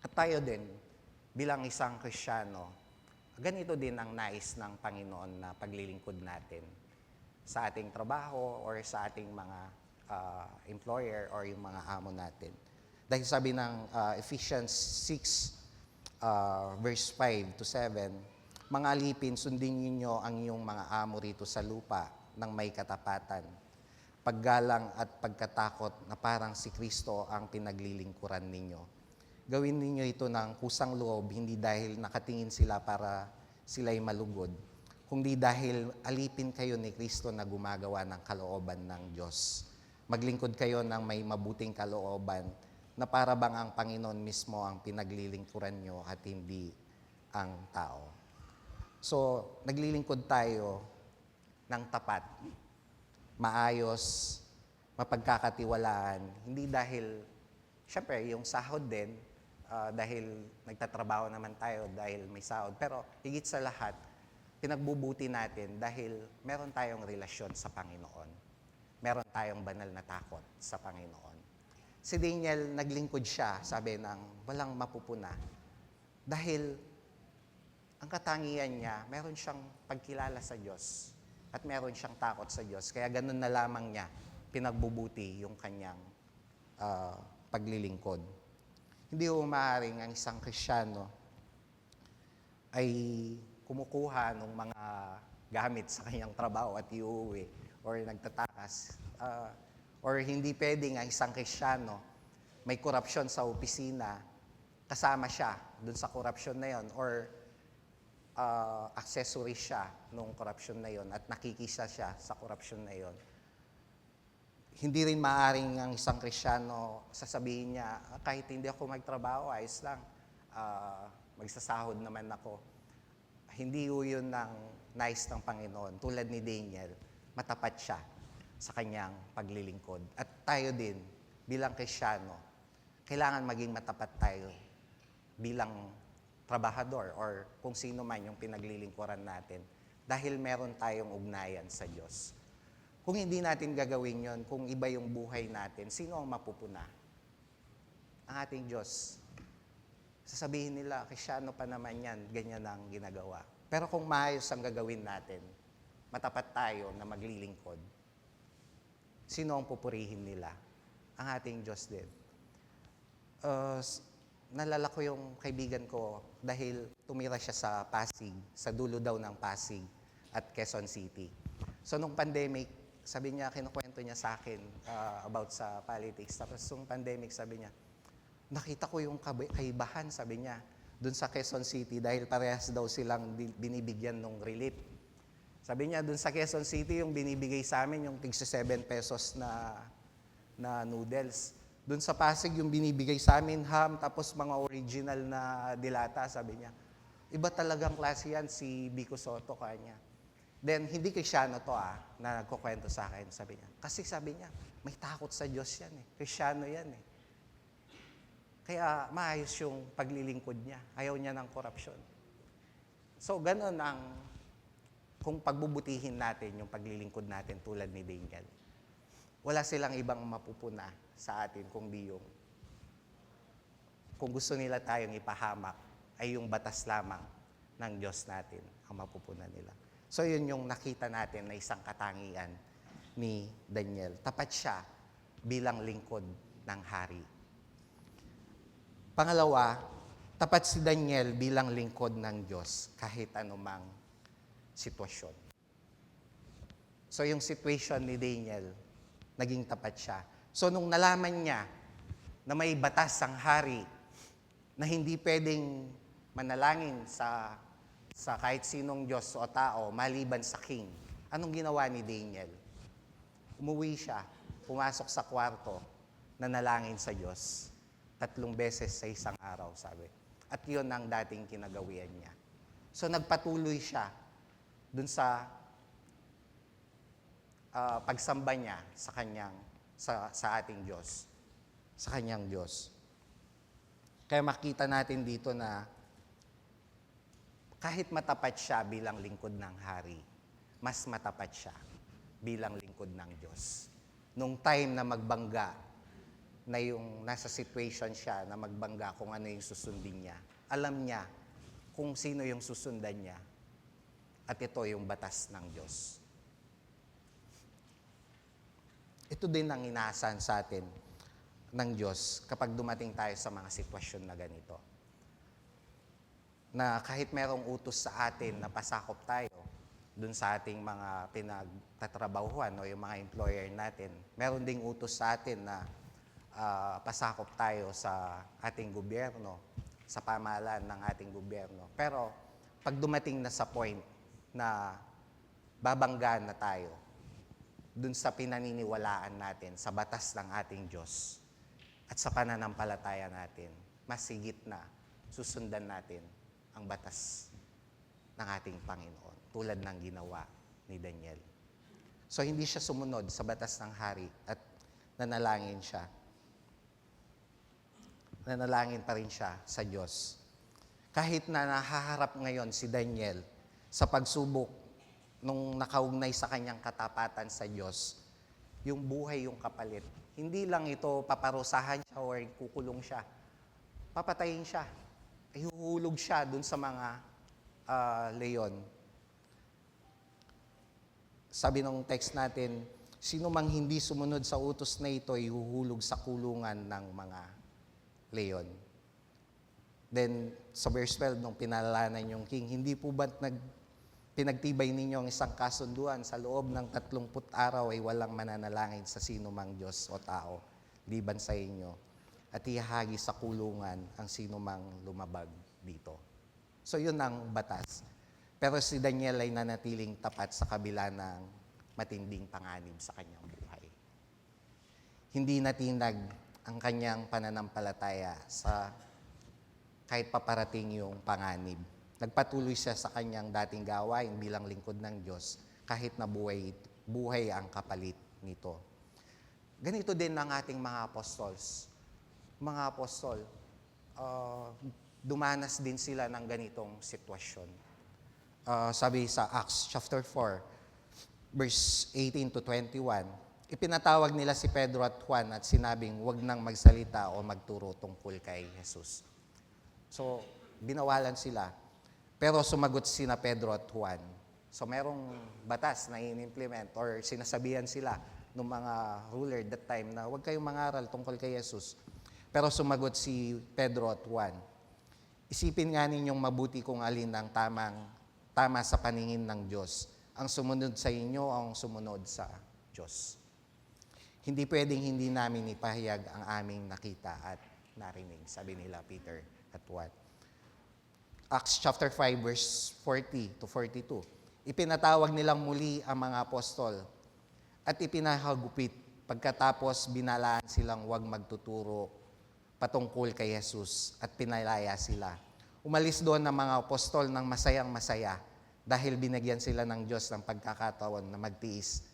At tayo din, bilang isang Kristiyano, ganito din ang nais ng Panginoon na paglilingkod natin sa ating trabaho or sa ating mga employer or yung mga amo natin. Dahil sabi ng Ephesians 6, verse 5 to 7, mga alipin, sundin ninyo ang iyong mga amo rito sa lupa ng may katapatan, paggalang at pagkatakot na parang si Kristo ang pinaglilingkuran ninyo. Gawin ninyo ito ng kusang loob, hindi dahil nakatingin sila para sila'y malugod, kundi dahil alipin kayo ni Kristo na gumagawa ng kalooban ng Diyos. Maglingkod kayo ng may mabuting kalooban na para bang ang Panginoon mismo ang pinaglilingkuran nyo at hindi ang tao. So, naglilingkod tayo ng tapat, maayos, mapagkakatiwalaan, hindi dahil, syempre, yung sahod din, dahil nagtatrabaho naman tayo, dahil may sahod. Pero higit sa lahat, pinagbubuti natin dahil meron tayong relasyon sa Panginoon. Meron tayong banal na takot sa Panginoon. Si Daniel, naglingkod siya, sabi ng walang mapupuna. Dahil ang katangian niya, meron siyang pagkilala sa Diyos at meron siyang takot sa Diyos. Kaya ganun na lamang niya pinagbubuti yung kanyang paglilingkod. Hindi ho maaaring ang isang Kristiyano ay kumukuha ng mga gamit sa kanyang trabaho at iuwi or nagtatakas. Or hindi pwedeng ang isang Kristiyano may korupsyon sa opisina, kasama siya dun sa korupsyon na yon or accessory siya nung korupsyon na yon at nakikisa siya sa korupsyon na yon. Hindi rin maaaring ang isang Kristiyano sasabihin niya, kahit hindi ako magtrabaho, ayos lang, magsasahod naman ako. Hindi yun ang nais ng Panginoon. Tulad ni Daniel, matapat siya sa kanyang paglilingkod. At tayo din, bilang Kristiyano, kailangan maging matapat tayo bilang trabahador or kung sino man yung pinaglilingkuran natin dahil meron tayong ugnayan sa Diyos. Kung hindi natin gagawin yon, kung iba yung buhay natin, sino ang mapupuna? Ang ating Diyos. Sasabihin nila, Kristiyano pa naman yan, ganyan ang ginagawa. Pero kung maayos ang gagawin natin, matapat tayo na maglilingkod, sino ang pupurihin nila? Ang ating Diyos din. Nalala ko yung kaibigan ko dahil tumira siya sa Pasig, sa dulo daw ng Pasig at Quezon City. So nung pandemic, sabi niya, kinukwento niya sa akin about sa politics. Tapos nung pandemic, sabi niya, nakita ko yung kaibahan, sabi niya, dun sa Quezon City dahil parehas daw silang binibigyan ng relief. Sabi niya, dun sa Quezon City, yung binibigay sa amin, yung tig 7 pesos na noodles. Doon sa Pasig, yung binibigay sa amin, ham, tapos mga original na dilata, sabi niya. Iba talagang klase yan, si Vico Soto kanya. Then, hindi Kristiyano to na nagkukwento sa akin, sabi niya. Kasi sabi niya, may takot sa Diyos yan Kristiyano yan Kaya maayos yung paglilingkod niya. Ayaw niya ng korupsyon. So, ganun ang, kung pagbubutihin natin yung paglilingkod natin tulad ni Daniel. Wala silang ibang mapupuna sa atin kundi yung kung gusto nila tayong ipahamak ay yung batas lamang ng Diyos natin ang mapupuna nila. So yun yung nakita natin na isang katangian ni Daniel. Tapat siya bilang lingkod ng hari. Pangalawa, tapat si Daniel bilang lingkod ng Diyos kahit anumang sitwasyon. So yung situation ni Daniel, naging tapat siya. So nung nalaman niya na may batas ang hari na hindi pwedeng manalangin sa kahit sinong Diyos o tao maliban sa king. Anong ginawa ni Daniel? Umuwi siya, pumasok sa kwarto, nanalangin sa Diyos. 3 beses sa isang araw, sabi. At yun ang dating kinagawian niya. So nagpatuloy siya dun sa pagsamba niya sa ating Diyos, sa kanyang Diyos. Kaya makita natin dito na kahit matapat siya bilang lingkod ng hari, mas matapat siya bilang lingkod ng Diyos. Nung time na magbangga, na yung nasa situation siya na magbangga kung ano yung susundin niya, alam niya kung sino yung susundan niya. At ito yung batas ng Diyos. Ito din ang inaasahan sa atin ng Diyos kapag dumating tayo sa mga sitwasyon na ganito. Na kahit merong utos sa atin na pasakop tayo dun sa ating mga pinagtatrabahuhan o yung mga employer natin, meron ding utos sa atin na pasakop tayo sa ating gobyerno, sa pamahalaan ng ating gobyerno. Pero pag dumating na sa point na babanggaan na tayo dun sa pinaniniwalaan natin, sa batas ng ating Diyos at sa pananampalataya natin, mas higit na susundan natin ang batas ng ating Panginoon, tulad ng ginawa ni Daniel. So hindi siya sumunod sa batas ng hari at nanalangin siya. Nanalangin pa rin siya sa Diyos. Kahit na nahaharap ngayon si Daniel sa pagsubok nung nakaugnay sa kanyang katapatan sa Diyos, yung buhay yung kapalit. Hindi lang ito paparusahan siya or kukulong siya. Papatayin siya. Ihuhulog siya dun sa mga leon. Sabi ng text natin, sino mang hindi sumunod sa utos na ito, ihuhulog sa kulungan ng mga leon. Then, sa verse 12, nung pinalalanan yung king, hindi po ba't pinagtibay ninyo ang isang kasunduan sa loob ng 30 araw ay walang mananalangin sa sino mang Diyos o tao, liban sa inyo, at ihahagi sa kulungan ang sino mang lumabag dito. So, yun ang batas. Pero si Daniel ay nanatiling tapat sa kabila ng matinding panganib sa kanyang buhay. Hindi natinag ang kanyang pananampalataya sa kahit paparating yung panganib. Nagpatuloy siya sa kanyang dating gawain bilang lingkod ng Diyos kahit na buhay ang kapalit nito. Ganito din ang ating mga apostols. Mga apostol, dumanas din sila ng ganitong sitwasyon. Sabi sa Acts chapter 4, verse 18 to 21, ipinatawag nila si Pedro at Juan at sinabing, huwag nang magsalita o magturo tungkol kay Jesus. So, binawalan sila. Pero sumagot sina Pedro at Juan. So, merong batas na in-implement or sinasabihan sila ng mga ruler that time na huwag kayong mangaral tungkol kay Jesus. Pero sumagot si Pedro at Juan. Isipin nga ninyong mabuti kung alin ang tama sa paningin ng Diyos. Ang sumunod sa inyo ang sumunod sa Diyos. Hindi pwedeng hindi namin ipahayag ang aming nakita at narinig, sabi nila Peter at Juan. Acts chapter 5 verse 40 to 42. Ipinatawag nilang muli ang mga apostol at ipinahagupit. Pagkatapos binalaan silang huwag magtuturo patungkol kay Jesus at pinalaya sila. Umalis doon ang mga apostol ng masayang-masaya dahil binigyan sila ng Diyos ng pagkakataon na magtiis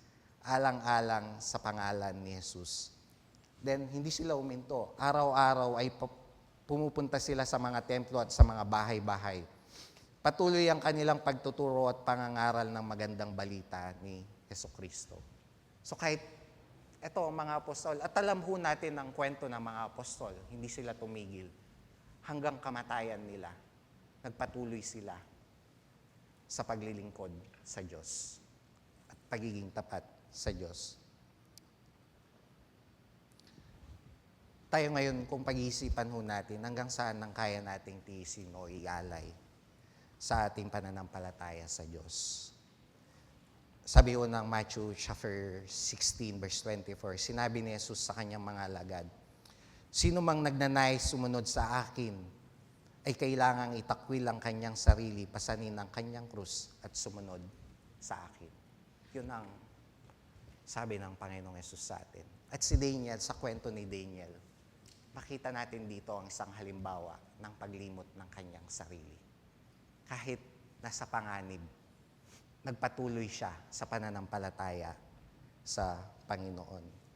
alang-alang sa pangalan ni Jesus. Then, hindi sila uminto. Araw-araw ay pumupunta sila sa mga templo at sa mga bahay-bahay. Patuloy ang kanilang pagtuturo at pangangaral ng magandang balita ni Jesucristo. So kahit ito, mga apostol, at alam ho natin ang kwento ng mga apostol, hindi sila tumigil. Hanggang kamatayan nila, nagpatuloy sila sa paglilingkod sa Diyos at pagiging tapat sa Diyos. Tayo ngayon, kung pag-iisipan ho natin, hanggang saan nang kaya nating tiisin o ialay sa ating pananampalataya sa Diyos. Sabi ho ng Matthew chapter 16 verse 24, sinabi ni Jesus sa kanyang mga alagad, sino mang nagnanais sumunod sa akin, ay kailangang itakwil ang kanyang sarili, pasanin ang kanyang krus at sumunod sa akin. Yun ang sabi ng Panginoong Yesus sa atin. At si Daniel, sa kwento ni Daniel, makita natin dito ang isang halimbawa ng paglimot ng kanyang sarili. Kahit nasa panganib, nagpatuloy siya sa pananampalataya sa Panginoon.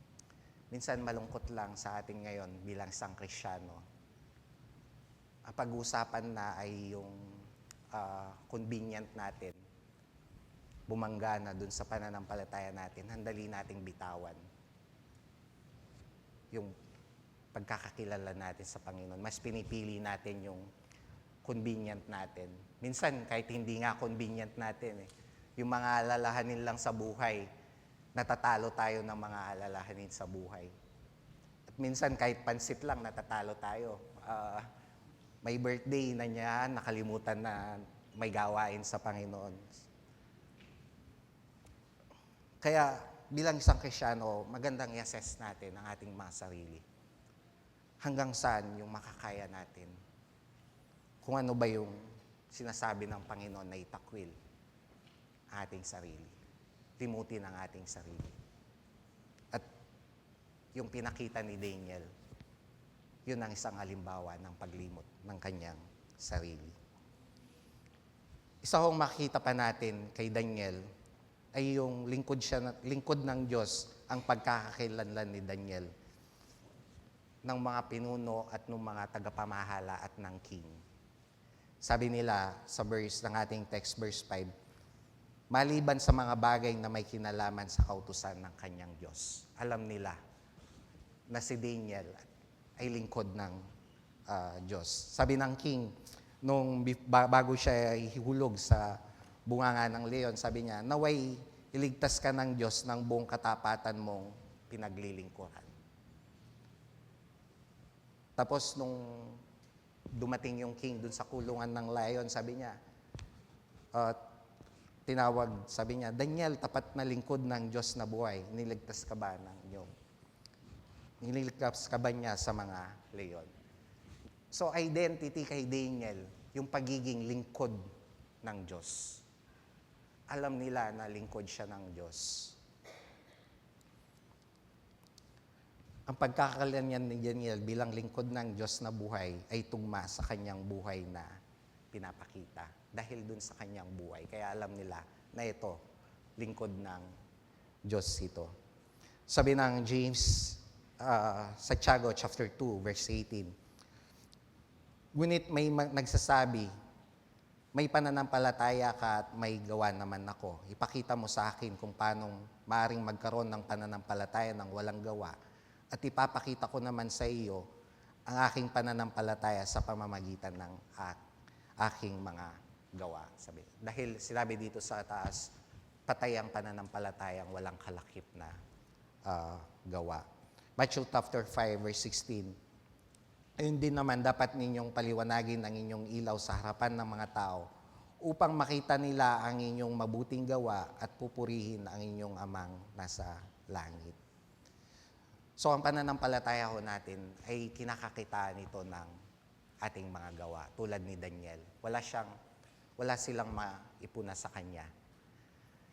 Minsan malungkot lang sa atin ngayon bilang isang Kristiyano. Ang pag-uusapan na ay yung convenient natin, bumangga na dun sa pananampalataya natin, handali nating bitawan yung pagkakakilala natin sa Panginoon. Mas pinipili natin yung convenient natin. Minsan, kahit hindi nga convenient natin, yung mga alalahanin lang sa buhay, natatalo tayo ng mga alalahanin sa buhay. At minsan, kahit pansit lang, natatalo tayo. May birthday na niya, nakalimutan na may gawain sa Panginoon. Kaya bilang isang Kristiyano, magandang i-assess natin ang ating mga sarili. Hanggang saan yung makakaya natin? Kung ano ba yung sinasabi ng Panginoon na itakwil ang ating sarili. Limutin ang ating sarili. At yung pinakita ni Daniel, yun ang isang halimbawa ng paglimot ng kanyang sarili. Isa hong makita pa natin kay Daniel ay yung lingkod ng Diyos ang pagkakakilanlan ni Daniel ng mga pinuno at ng mga tagapamahala at ng king. Sabi nila sa verse ng ating text, verse 5, maliban sa mga bagay na may kinalaman sa kautusan ng kanyang Diyos. Alam nila na si Daniel ay lingkod ng Diyos. Sabi ng king, nung bago siya ihulog sa bunganga ng leon, sabi niya, naway iligtas ka ng Diyos ng buong katapatan mong pinaglilingkuran. Tapos nung dumating yung king dun sa kulungan ng lion, sabi niya, sabi niya, Daniel, tapat na lingkod ng Diyos na buhay, niligtas ka ba ng inyong? Niligtas ka ba niya sa mga leon? So identity kay Daniel, yung pagiging lingkod ng Diyos. Alam nila na lingkod siya ng Diyos. Ang pagkakalanyan ni Daniel bilang lingkod ng Diyos na buhay ay tugma sa kanyang buhay na pinapakita. Dahil dun sa kanyang buhay. Kaya alam nila na ito, lingkod ng Diyos ito. Sabi ng James, sa Tiago chapter 2, verse 18, ngunit may nagsasabi, may pananampalataya ka at may gawa naman ako. Ipakita mo sa akin kung paano maaring magkaroon ng pananampalataya ng walang gawa. At ipapakita ko naman sa iyo ang aking pananampalataya sa pamamagitan ng aking mga gawa. Dahil sinabi dito sa taas, patay ang pananampalatayang walang kalakip na gawa. Matthew chapter 5, verse 16. Ayun din naman, dapat ninyong paliwanagin ang inyong ilaw sa harapan ng mga tao upang makita nila ang inyong mabuting gawa at pupurihin ang inyong amang nasa langit. So, ang pananampalataya ho natin ay kinakakitaan ito ng ating mga gawa, tulad ni Daniel. Wala silang maipuna sa kanya.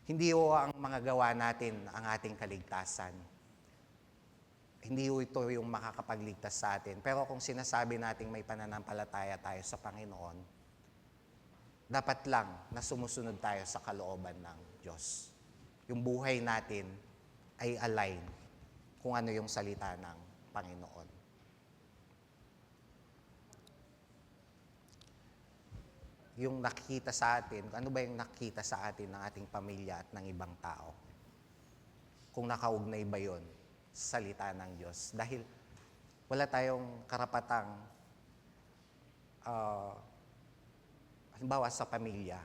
Hindi ho ang mga gawa natin ang ating kaligtasan. Hindi ho ito yung makakapagligtas sa atin. Pero kung sinasabi nating may pananampalataya tayo sa Panginoon, dapat lang na sumusunod tayo sa kalooban ng Diyos. Yung buhay natin ay align kung ano yung salita ng Panginoon. Yung nakikita sa atin, ano ba yung nakikita sa atin ng ating pamilya at ng ibang tao? Kung nakaugnay ba yun sa salita ng Diyos? Dahil wala tayong karapatang, halimbawa sa pamilya,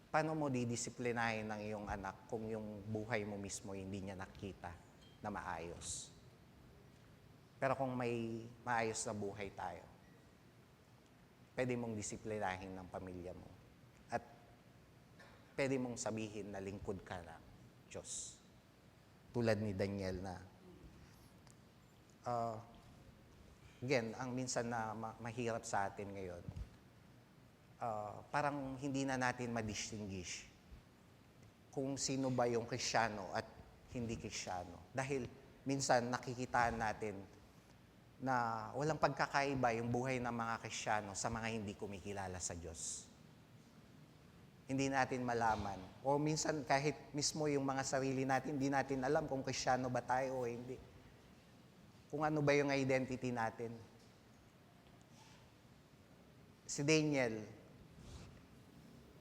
paano mo didisiplinahin ng iyong anak kung yung buhay mo mismo hindi niya nakita na maayos? Pero kung may maayos na buhay tayo, pwede mong disiplinahin ng pamilya mo. At pwede mong sabihin na lingkod ka ng Diyos. Tulad ni Daniel na Again, ang minsan na mahirap sa atin ngayon, parang hindi na natin ma-distinguish kung sino ba yung Kristiyano at hindi Kristiyano. Dahil minsan nakikitaan natin na walang pagkakaiba yung buhay ng mga Kristiyano sa mga hindi kumikilala sa Diyos. Hindi natin malaman. O minsan kahit mismo yung mga sarili natin, hindi natin alam kung Kristiyano ba tayo o hindi. Kung ano ba yung identity natin. Si Daniel,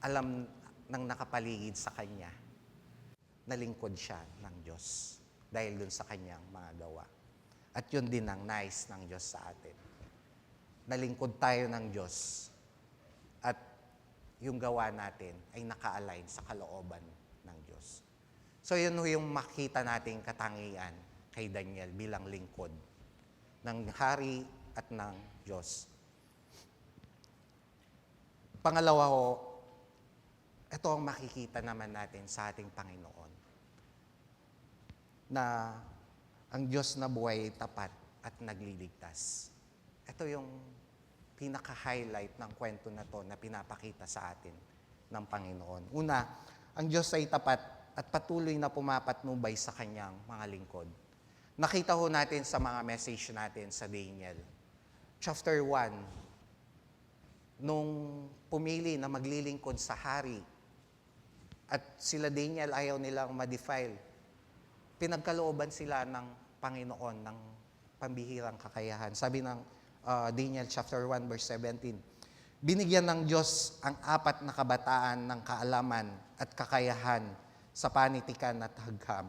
alam ng nakapaligid sa kanya, nalingkod siya ng Diyos dahil dun sa kanyang mga gawa. At yun din ang nais ng Diyos sa atin. Nalingkod tayo ng Diyos at yung gawa natin ay naka-align sa kalooban ng Diyos. So yun yung makita nating katangian kay Daniel bilang lingkod ng hari at ng Diyos. Pangalawa ho, ito ang makikita naman natin sa ating Panginoon. Na ang Diyos na buhay ay tapat at nagliligtas. Ito yung pinaka-highlight ng kwento na to na pinapakita sa atin ng Panginoon. Una, ang Diyos ay tapat at patuloy na pumapatnubay sa kanyang mga lingkod. Nakita ho natin sa mga message natin sa Daniel. Chapter 1, nung pumili na maglilingkod sa hari at sila Daniel ayaw nilang ma-defile, pinagkalooban sila ng Panginoon ng pambihirang kakayahan. Sabi ng Daniel chapter 1 verse 17, binigyan ng Diyos ang 4 na kabataan ng kaalaman at kakayahan sa panitikan at hagham.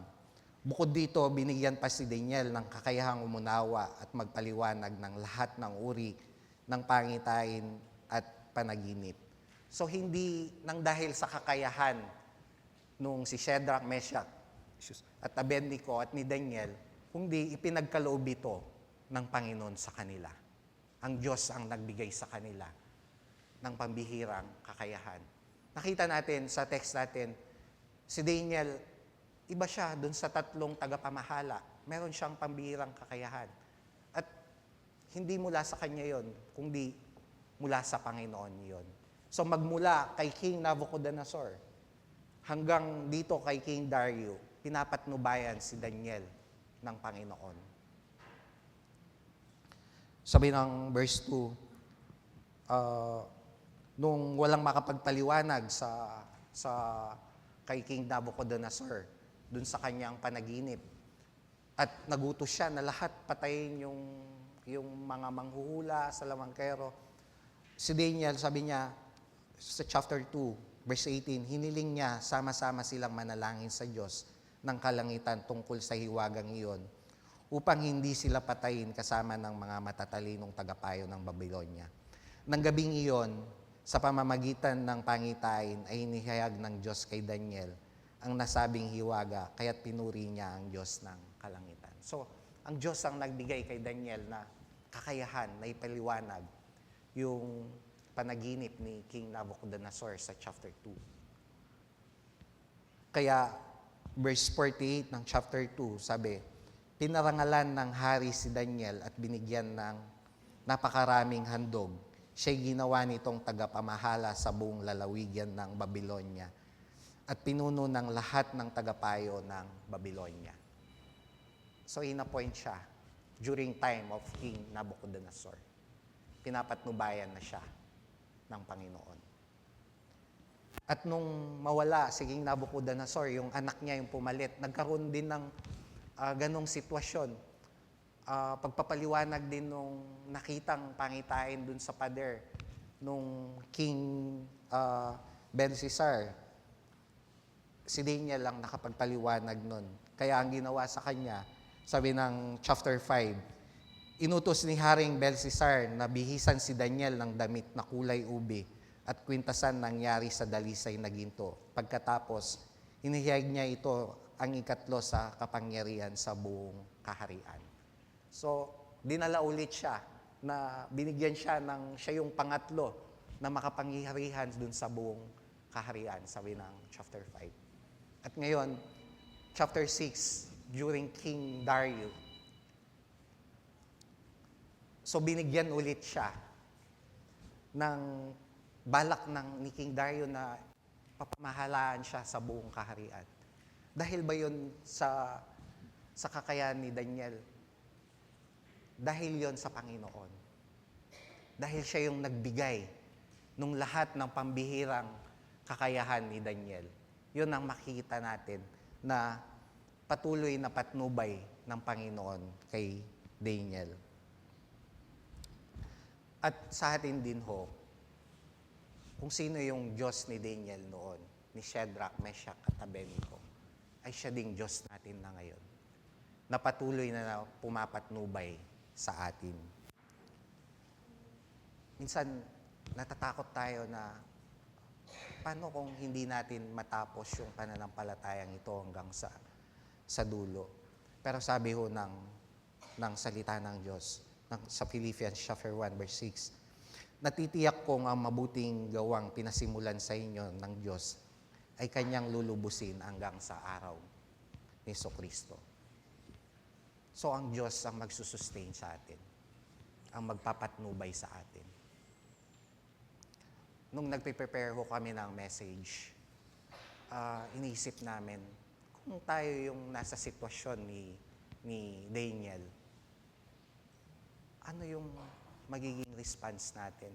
Bukod dito, binigyan pa si Daniel ng kakayahang umunawa at magpaliwanag ng lahat ng uri ng pangitain at panaginip. So hindi nang dahil sa kakayahan nung si Shadrach, Meshach at Abednego at ni Daniel, kundi ipinagkaloob ito ng Panginoon sa kanila. Ang Diyos ang nagbigay sa kanila ng pambihirang kakayahan. Nakita natin sa text natin, si Daniel, iba siya dun sa 3 tagapamahala. Meron siyang pambihirang kakayahan. At hindi mula sa kanya yon, kundi mula sa Panginoon yon. So magmula kay King Nabucodonosor hanggang dito kay King Dario, pinapatnubayan si Daniel ng Panginoon. Sabi ng verse 2, nung walang makapagpaliwanag sa kay King Nabucodonosor dun sa kanyang panaginip, at nagutos siya na lahat patayin yung mga manghuhula sa lamangkero. Si Daniel, sabi niya sa chapter 2, verse 18, hiniling niya sama-sama silang manalangin sa Diyos ng kalangitan tungkol sa hiwagang iyon upang hindi sila patayin kasama ng mga matatalinong tagapayo ng Babylonia. Nang gabing iyon, sa pamamagitan ng pangitain ay inihayag ng Diyos kay Daniel ang nasabing hiwaga, kaya't pinuri niya ang Diyos ng kalangitan. So, ang Diyos ang nagbigay kay Daniel na kakayahan na ipaliwanag yung panaginip ni King Nabucodonosor sa chapter 2. Kaya, verse 48 ng chapter 2, sabi, pinarangalan ng hari si Daniel at binigyan ng napakaraming handog. Siya'y ginawa nitong tagapamahala sa buong lalawigan ng Babylonia at pinuno ng lahat ng tagapayo ng Babylonia. So, inappoint siya during time of King Nabucodonosor. Pinapatnubayan na siya ng Panginoon. At nung mawala si King Nabucodonosor, yung anak niya yung pumalit, nagkaroon din ng ganong sitwasyon. Pagpapaliwanag din nung nakitang pangitain dun sa pader nung King Belshazzar. Si Daniel lang nakapagpaliwanag nun. Kaya ang ginawa sa kanya, sabi ng chapter 5, inutos ni Haring Belshazzar na bihisan si Daniel ng damit na kulay ube at kwintasan nangyari sa dalisay na ginto. Pagkatapos, inihayag niya ito ang 3 sa kapangyarihan sa buong kaharian. So, dinala ulit siya na binigyan siya ng siya yung pangatlo na makapangyarihan dun sa buong kaharian, sabi ng chapter 5. At ngayon, chapter 6, during King Dario. So binigyan ulit siya ng balak ni King Dario na papamahalaan siya sa buong kaharian. Dahil ba yun sa kakayahan ni Daniel? Dahil yon sa Panginoon. Dahil siya yung nagbigay nung lahat ng pambihirang kakayahan ni Daniel. Yun ang makikita natin na patuloy na patnubay ng Panginoon kay Daniel. At sa atin din ho, kung sino yung Diyos ni Daniel noon, ni Shadrach, Meshach at Abednego, ay siya ding Diyos natin na ngayon, na patuloy na pumapatnubay sa atin. Minsan, natatakot tayo na paano kung hindi natin matapos yung pananampalatayang ito hanggang sa dulo. Pero sabi ho ng salita ng Diyos, sa Philippians chapter 1 verse 6, natitiyak kong ang mabuting gawang pinasimulan sa inyo ng Diyos ay Kanyang lulubusin hanggang sa araw ni Jesucristo. So ang Diyos ang magsusustain sa atin, ang magpapatnubay sa atin. Nung nagpe-prepare ho kami ng message, iniisip namin, kung tayo yung nasa sitwasyon ni Daniel, ano yung magiging response natin?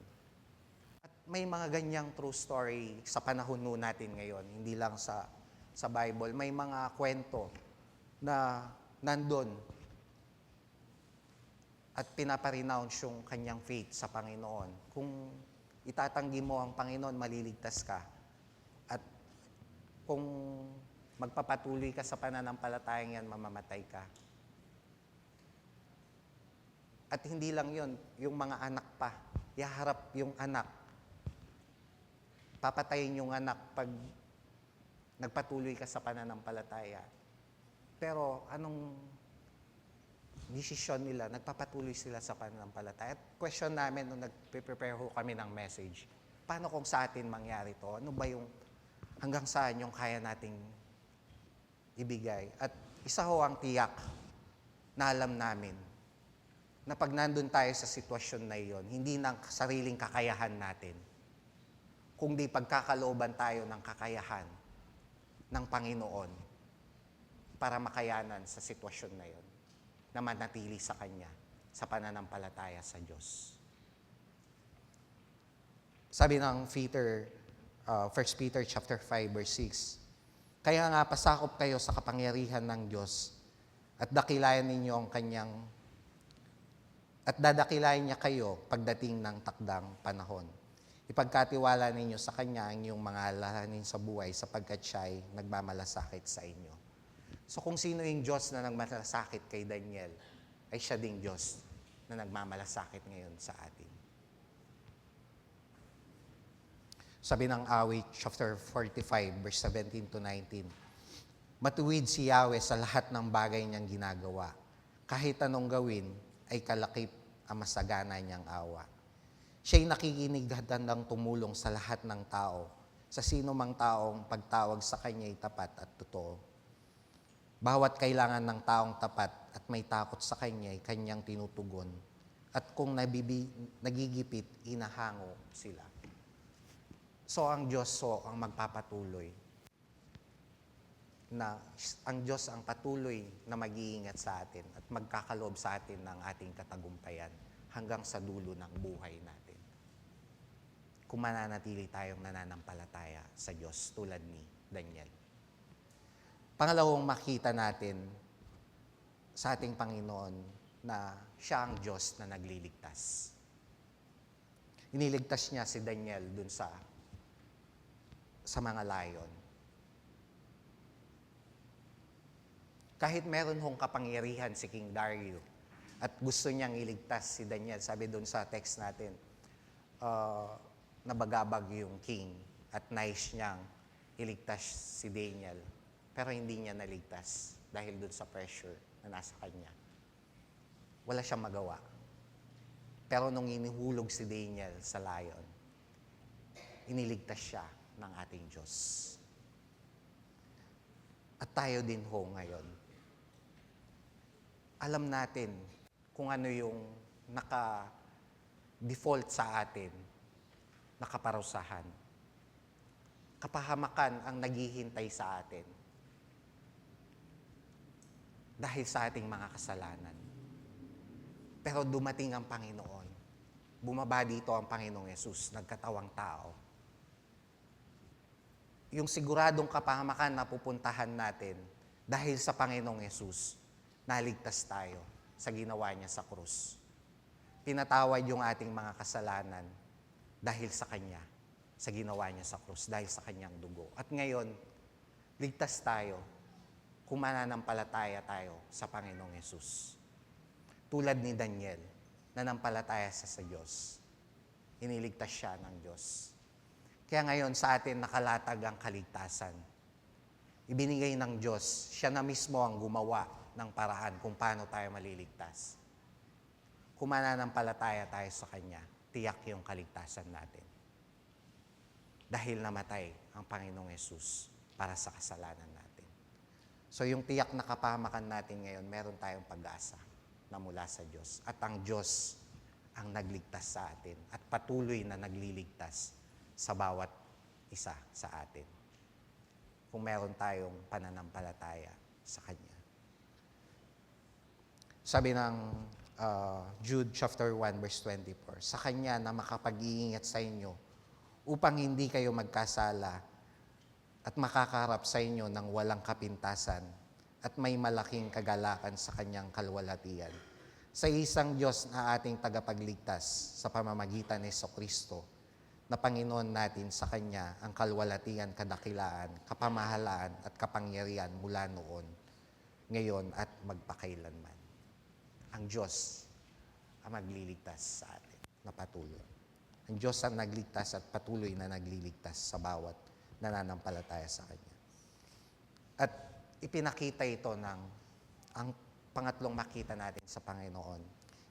At may mga ganyang true story sa panahon natin ngayon, hindi lang sa Bible. May mga kwento na nandun at pinaparenounce yung kanyang faith sa Panginoon. Kung itatanggi mo ang Panginoon, maliligtas ka. At kung magpapatuloy ka sa pananampalatayang yan, mamamatay ka. At hindi lang yon, yung mga anak pa. Iharap yung anak. Papatayin yung anak pag nagpatuloy ka sa pananampalataya. Pero anong desisyon nila? Nagpapatuloy sila sa pananampalataya. At question namin nung nag-prepare ho kami ng message, paano kung sa atin mangyari to? Ano ba yung hanggang saan yung kaya nating ibigay? At isa ho ang tiyak na alam namin na pag nandun tayo sa sitwasyon na iyon, hindi ng sariling kakayahan natin, kundi pagkakalooban tayo ng kakayahan ng Panginoon para makayanan sa sitwasyon na iyon, na manatili sa Kanya, sa pananampalataya sa Diyos. Sabi ng 1 Peter chapter 5 verse 6, kaya nga pasakop kayo sa kapangyarihan ng Diyos at dakilayan ninyo ang Kanyang at dadakilain niya kayo pagdating ng takdang panahon. Ipagkatiwala ninyo sa Kanya ang inyong mga alalahanin sa buhay sapagkat siya ay nagmamalasakit sa inyo. So kung sino yung Diyos na nagmamalasakit kay Daniel, ay siya ding Diyos na nagmamalasakit ngayon sa atin. Sabi ng awit, chapter 45, verse 17 to 19, matuwid si Yahweh sa lahat ng bagay niyang ginagawa. Kahit anong gawin, ay kalakip ang masagana niyang awa. Siya'y nakikinig handang tumulong sa lahat ng tao, sa sino mang taong pagtawag sa Kanya'y tapat at totoo. Bawat kailangan ng taong tapat at may takot sa Kanya'y Kanyang tinutugon, at kung nagigipit, inahango sila. So ang Diyos ang magpapatuloy, na ang Diyos ang patuloy na mag-iingat sa atin at magkakaloob sa atin ng ating katagumpayan hanggang sa dulo ng buhay natin. Kung mananatili tayong nananampalataya sa Diyos tulad ni Daniel. Pangalawang makita natin sa ating Panginoon na siya ang Diyos na nagliligtas. Iniligtas niya si Daniel dun sa mga lion. Kahit meron hong kapangyarihan si King Dario at gusto niyang iligtas si Daniel, sabi doon sa text natin, nabagabag yung king at nais niyang iligtas si Daniel. Pero hindi niya naligtas dahil doon sa pressure na nasa kanya. Wala siyang magawa. Pero nung inihulog si Daniel sa lion, iniligtas siya ng ating Diyos. At tayo din ho ngayon. Alam natin kung ano yung naka-default sa atin, nakaparusahan. Kapahamakan ang naghihintay sa atin dahil sa ating mga kasalanan. Pero dumating ang Panginoon. Bumaba dito ang Panginoong Yesus, nagkatawang tao. Yung siguradong kapahamakan na pupuntahan natin dahil sa Panginoong Yesus, naligtas tayo sa ginawa niya sa krus. Pinatawad yung ating mga kasalanan dahil sa Kanya, sa ginawa niya sa krus, dahil sa Kanyang dugo. At ngayon, ligtas tayo kung mananampalataya tayo sa Panginoong Yesus. Tulad ni Daniel, nanampalataya sa Diyos. Iniligtas siya ng Diyos. Kaya ngayon sa atin nakalatag ang kaligtasan. Ibinigay ng Diyos, siya na mismo ang gumawa ng paraan kung paano tayo maliligtas. Kung mananampalataya tayo sa Kanya, tiyak yung kaligtasan natin. Dahil namatay ang Panginoong Yesus para sa kasalanan natin. So yung tiyak na kapahamakan natin ngayon, meron tayong pag-asa na mula sa Diyos. At ang Diyos ang nagligtas sa atin at patuloy na nagliligtas sa bawat isa sa atin. Kung meron tayong pananampalataya sa Kanya. Sabi ng Jude chapter 1 verse 24, sa Kanya na makapag-iingat sa inyo upang hindi kayo magkasala at makakaharap sa inyo ng walang kapintasan at may malaking kagalakan sa Kanyang kalwalhatian. Sa isang Diyos na ating tagapagligtas sa pamamagitan ni Jesucristo, na Panginoon natin sa Kanya ang kalwalhatian, kadakilaan, kapamahalaan at kapangyarihan mula noon, ngayon at magpakailanman. Ang Diyos ang magliligtas sa atin na patuloy. Ang Diyos ang nagligtas at patuloy na nagliligtas sa bawat nananampalataya sa Kanya. At ipinakita ito ang pangatlong makita natin sa Panginoon.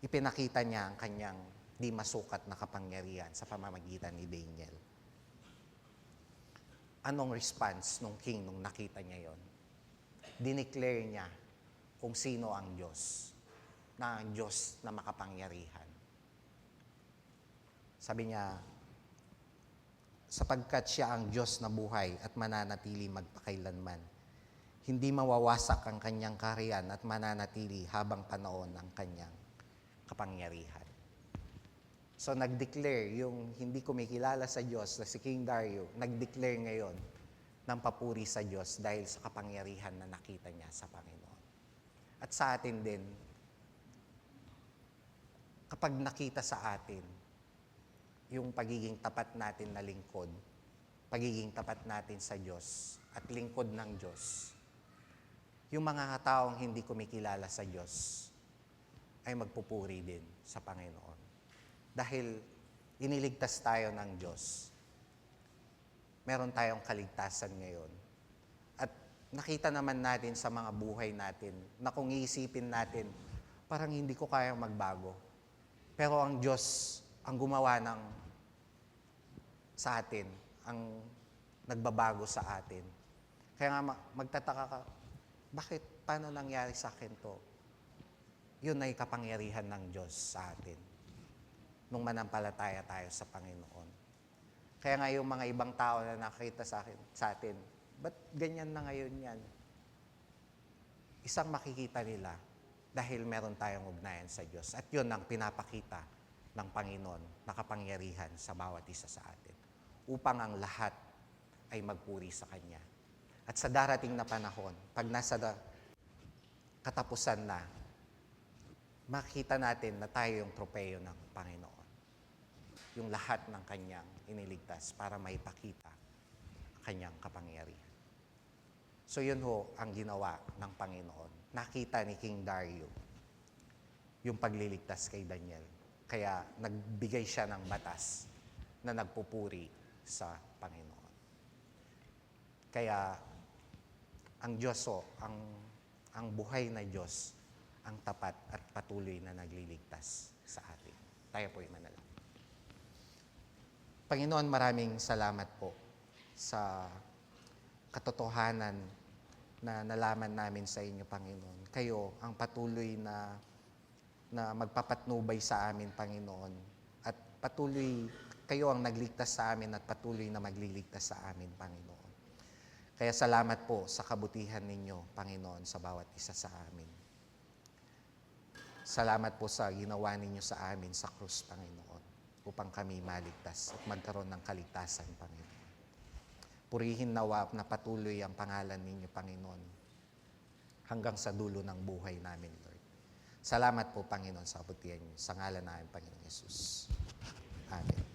Ipinakita niya ang Kanyang di masukat na kapangyarihan sa pamamagitan ni Daniel. Anong response nung king nung nakita niya yon? Dineclare niya kung sino ang Diyos, na ang Diyos na makapangyarihan. Sabi niya, sapagkat siya ang Diyos na buhay at mananatili magpakailanman. Hindi mawawasak ang kanyang kaharian at mananatili habang panahon ang kanyang kapangyarihan. So nag-declare yung hindi kumikilala sa Diyos na si King Dario, nag-declare ngayon ng papuri sa Diyos dahil sa kapangyarihan na nakita niya sa Panginoon. At sa atin din, kapag nakita sa atin yung pagiging tapat natin na lingkod, pagiging tapat natin sa Diyos at lingkod ng Diyos, yung mga taong hindi kumikilala sa Diyos ay magpupuri din sa Panginoon. Dahil iniligtas tayo ng Diyos, meron tayong kaligtasan ngayon. At nakita naman natin sa mga buhay natin na kung iisipin natin, parang hindi ko kayang magbago. Pero ang Diyos ang gumawa sa atin, ang nagbabago sa atin. Kaya nga magtataka ka, bakit, paano nangyari sa akin to? Yun ay kapangyarihan ng Diyos sa atin nung manampalataya tayo sa Panginoon. Kaya nga yung mga ibang tao na nakita sa atin, ba't ganyan na ngayon yan? Isang makikita nila dahil meron tayong ugnayan sa Diyos. At yun ang pinapakita ng Panginoon na kapangyarihan sa bawat isa sa atin upang ang lahat ay magpuri sa Kanya. At sa darating na panahon, pag nasa katapusan na, makita natin na tayo yung tropeyo ng Panginoon. Yung lahat ng Kanyang iniligtas para maipakita ang Kanyang kapangyarihan. So yun ho ang ginawa ng Panginoon. Nakita ni King Dario yung pagliligtas kay Daniel. Kaya nagbigay siya ng batas na nagpupuri sa Panginoon. Kaya ang Diyos ang buhay na Diyos, ang tapat at patuloy na nagliligtas sa atin. Tayo po'y manalangin. Panginoon, maraming salamat po sa katotohanan na nalaman namin sa inyo, Panginoon. Kayo ang patuloy na na magpapatnubay sa amin, Panginoon. At patuloy, kayo ang nagligtas sa amin at patuloy na magliligtas sa amin, Panginoon. Kaya salamat po sa kabutihan ninyo, Panginoon, sa bawat isa sa amin. Salamat po sa ginawa ninyo sa amin sa krus, Panginoon, upang kami maligtas at magkaroon ng kaligtasan, Panginoon. Purihin nawa na patuloy ang pangalan ninyo, Panginoon, hanggang sa dulo ng buhay namin, Lord. Salamat po, Panginoon, sa kabutihan niyo. Sa ngalan namin, Panginoon Yesus. Amen.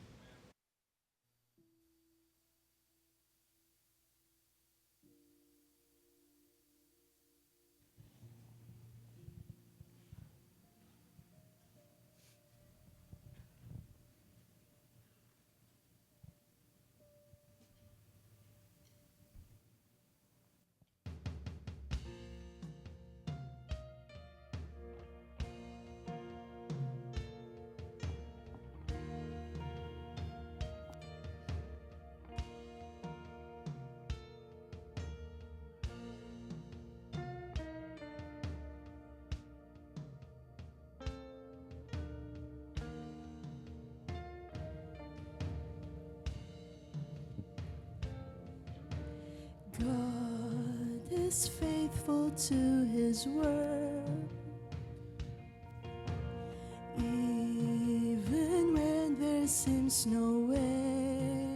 God is faithful to His word, even when there seems no way.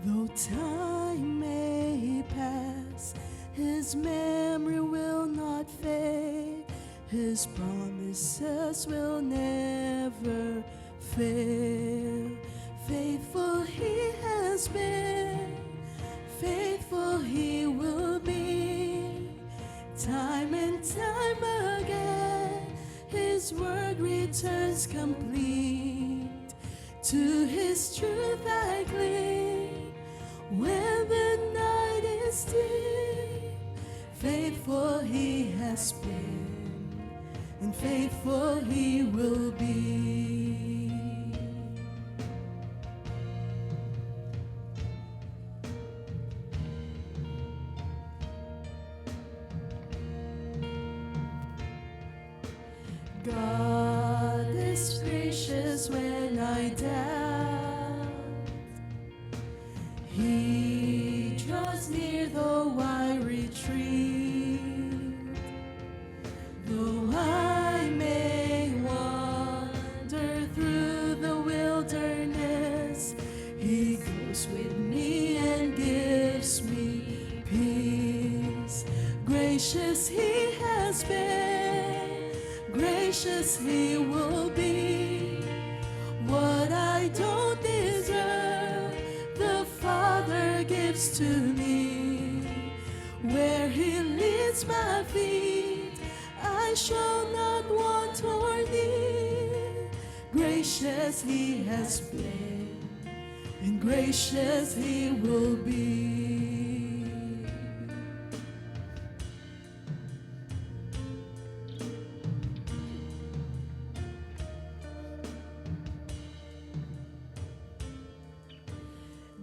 Though time may pass, His memory will not fade. His promises will never fail. Faithful He has been, faithful He will be. Time and time again, His word returns complete. To His truth I cling when the night is deep. Faithful He has been, and faithful He will be. God is gracious when I doubt. He draws near though I retreat. Though I may wander through the wilderness, He goes with me and gives me peace. Gracious He has been, gracious He will be. What I don't deserve, the Father gives to me. Where He leads my feet, I shall not want or need. Gracious He has been, and gracious He will be.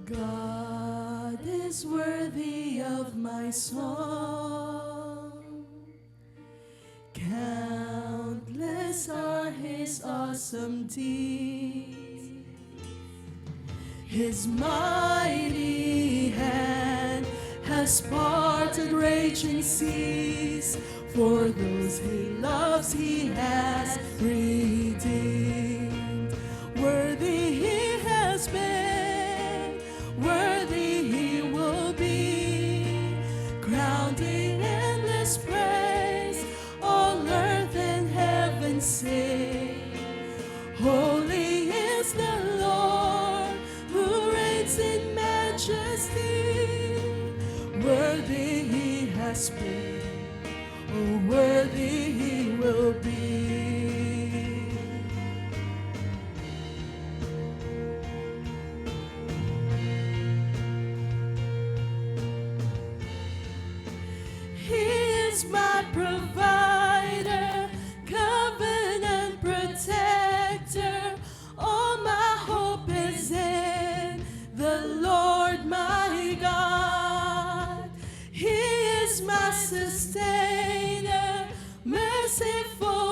God is worthy of my song. Countless are His awesome deeds. His mighty hand has parted raging seas. For those He loves, He has redeemed. Worthy He has been, worthy He will be, crowned in endless praise, all earth and heaven sing. Holy is the Lord, who reigns in majesty. Worthy He has been, oh worthy He will be. My provider, covenant protector, all my hope is in the Lord my God. He is my sustainer, merciful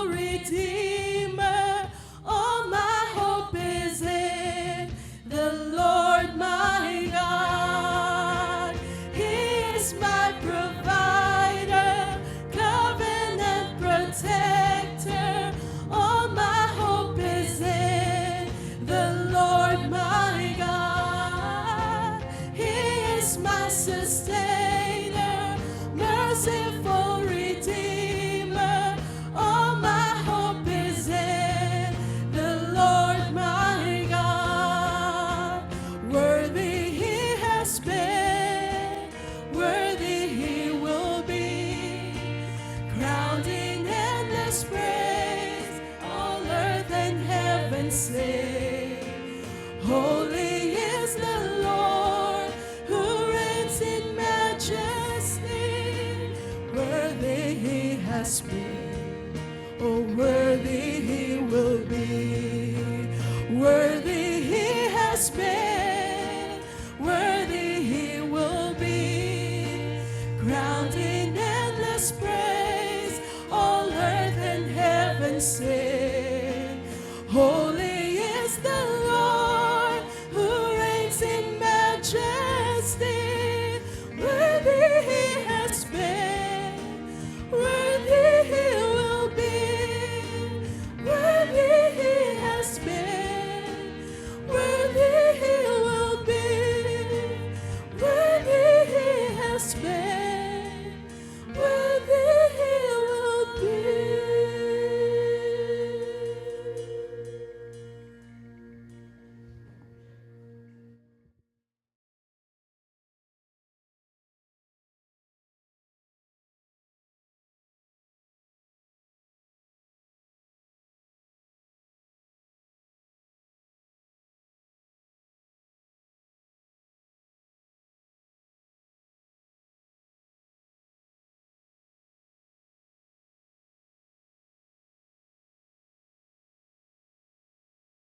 endless praise. All earth and heaven sing. Holy is the Lord who reigns in majesty. Worthy he has been, oh worthy he will be. Worthy he has been, worthy he will be. Crowned in endless praise, all earth and heaven sing. Holy is the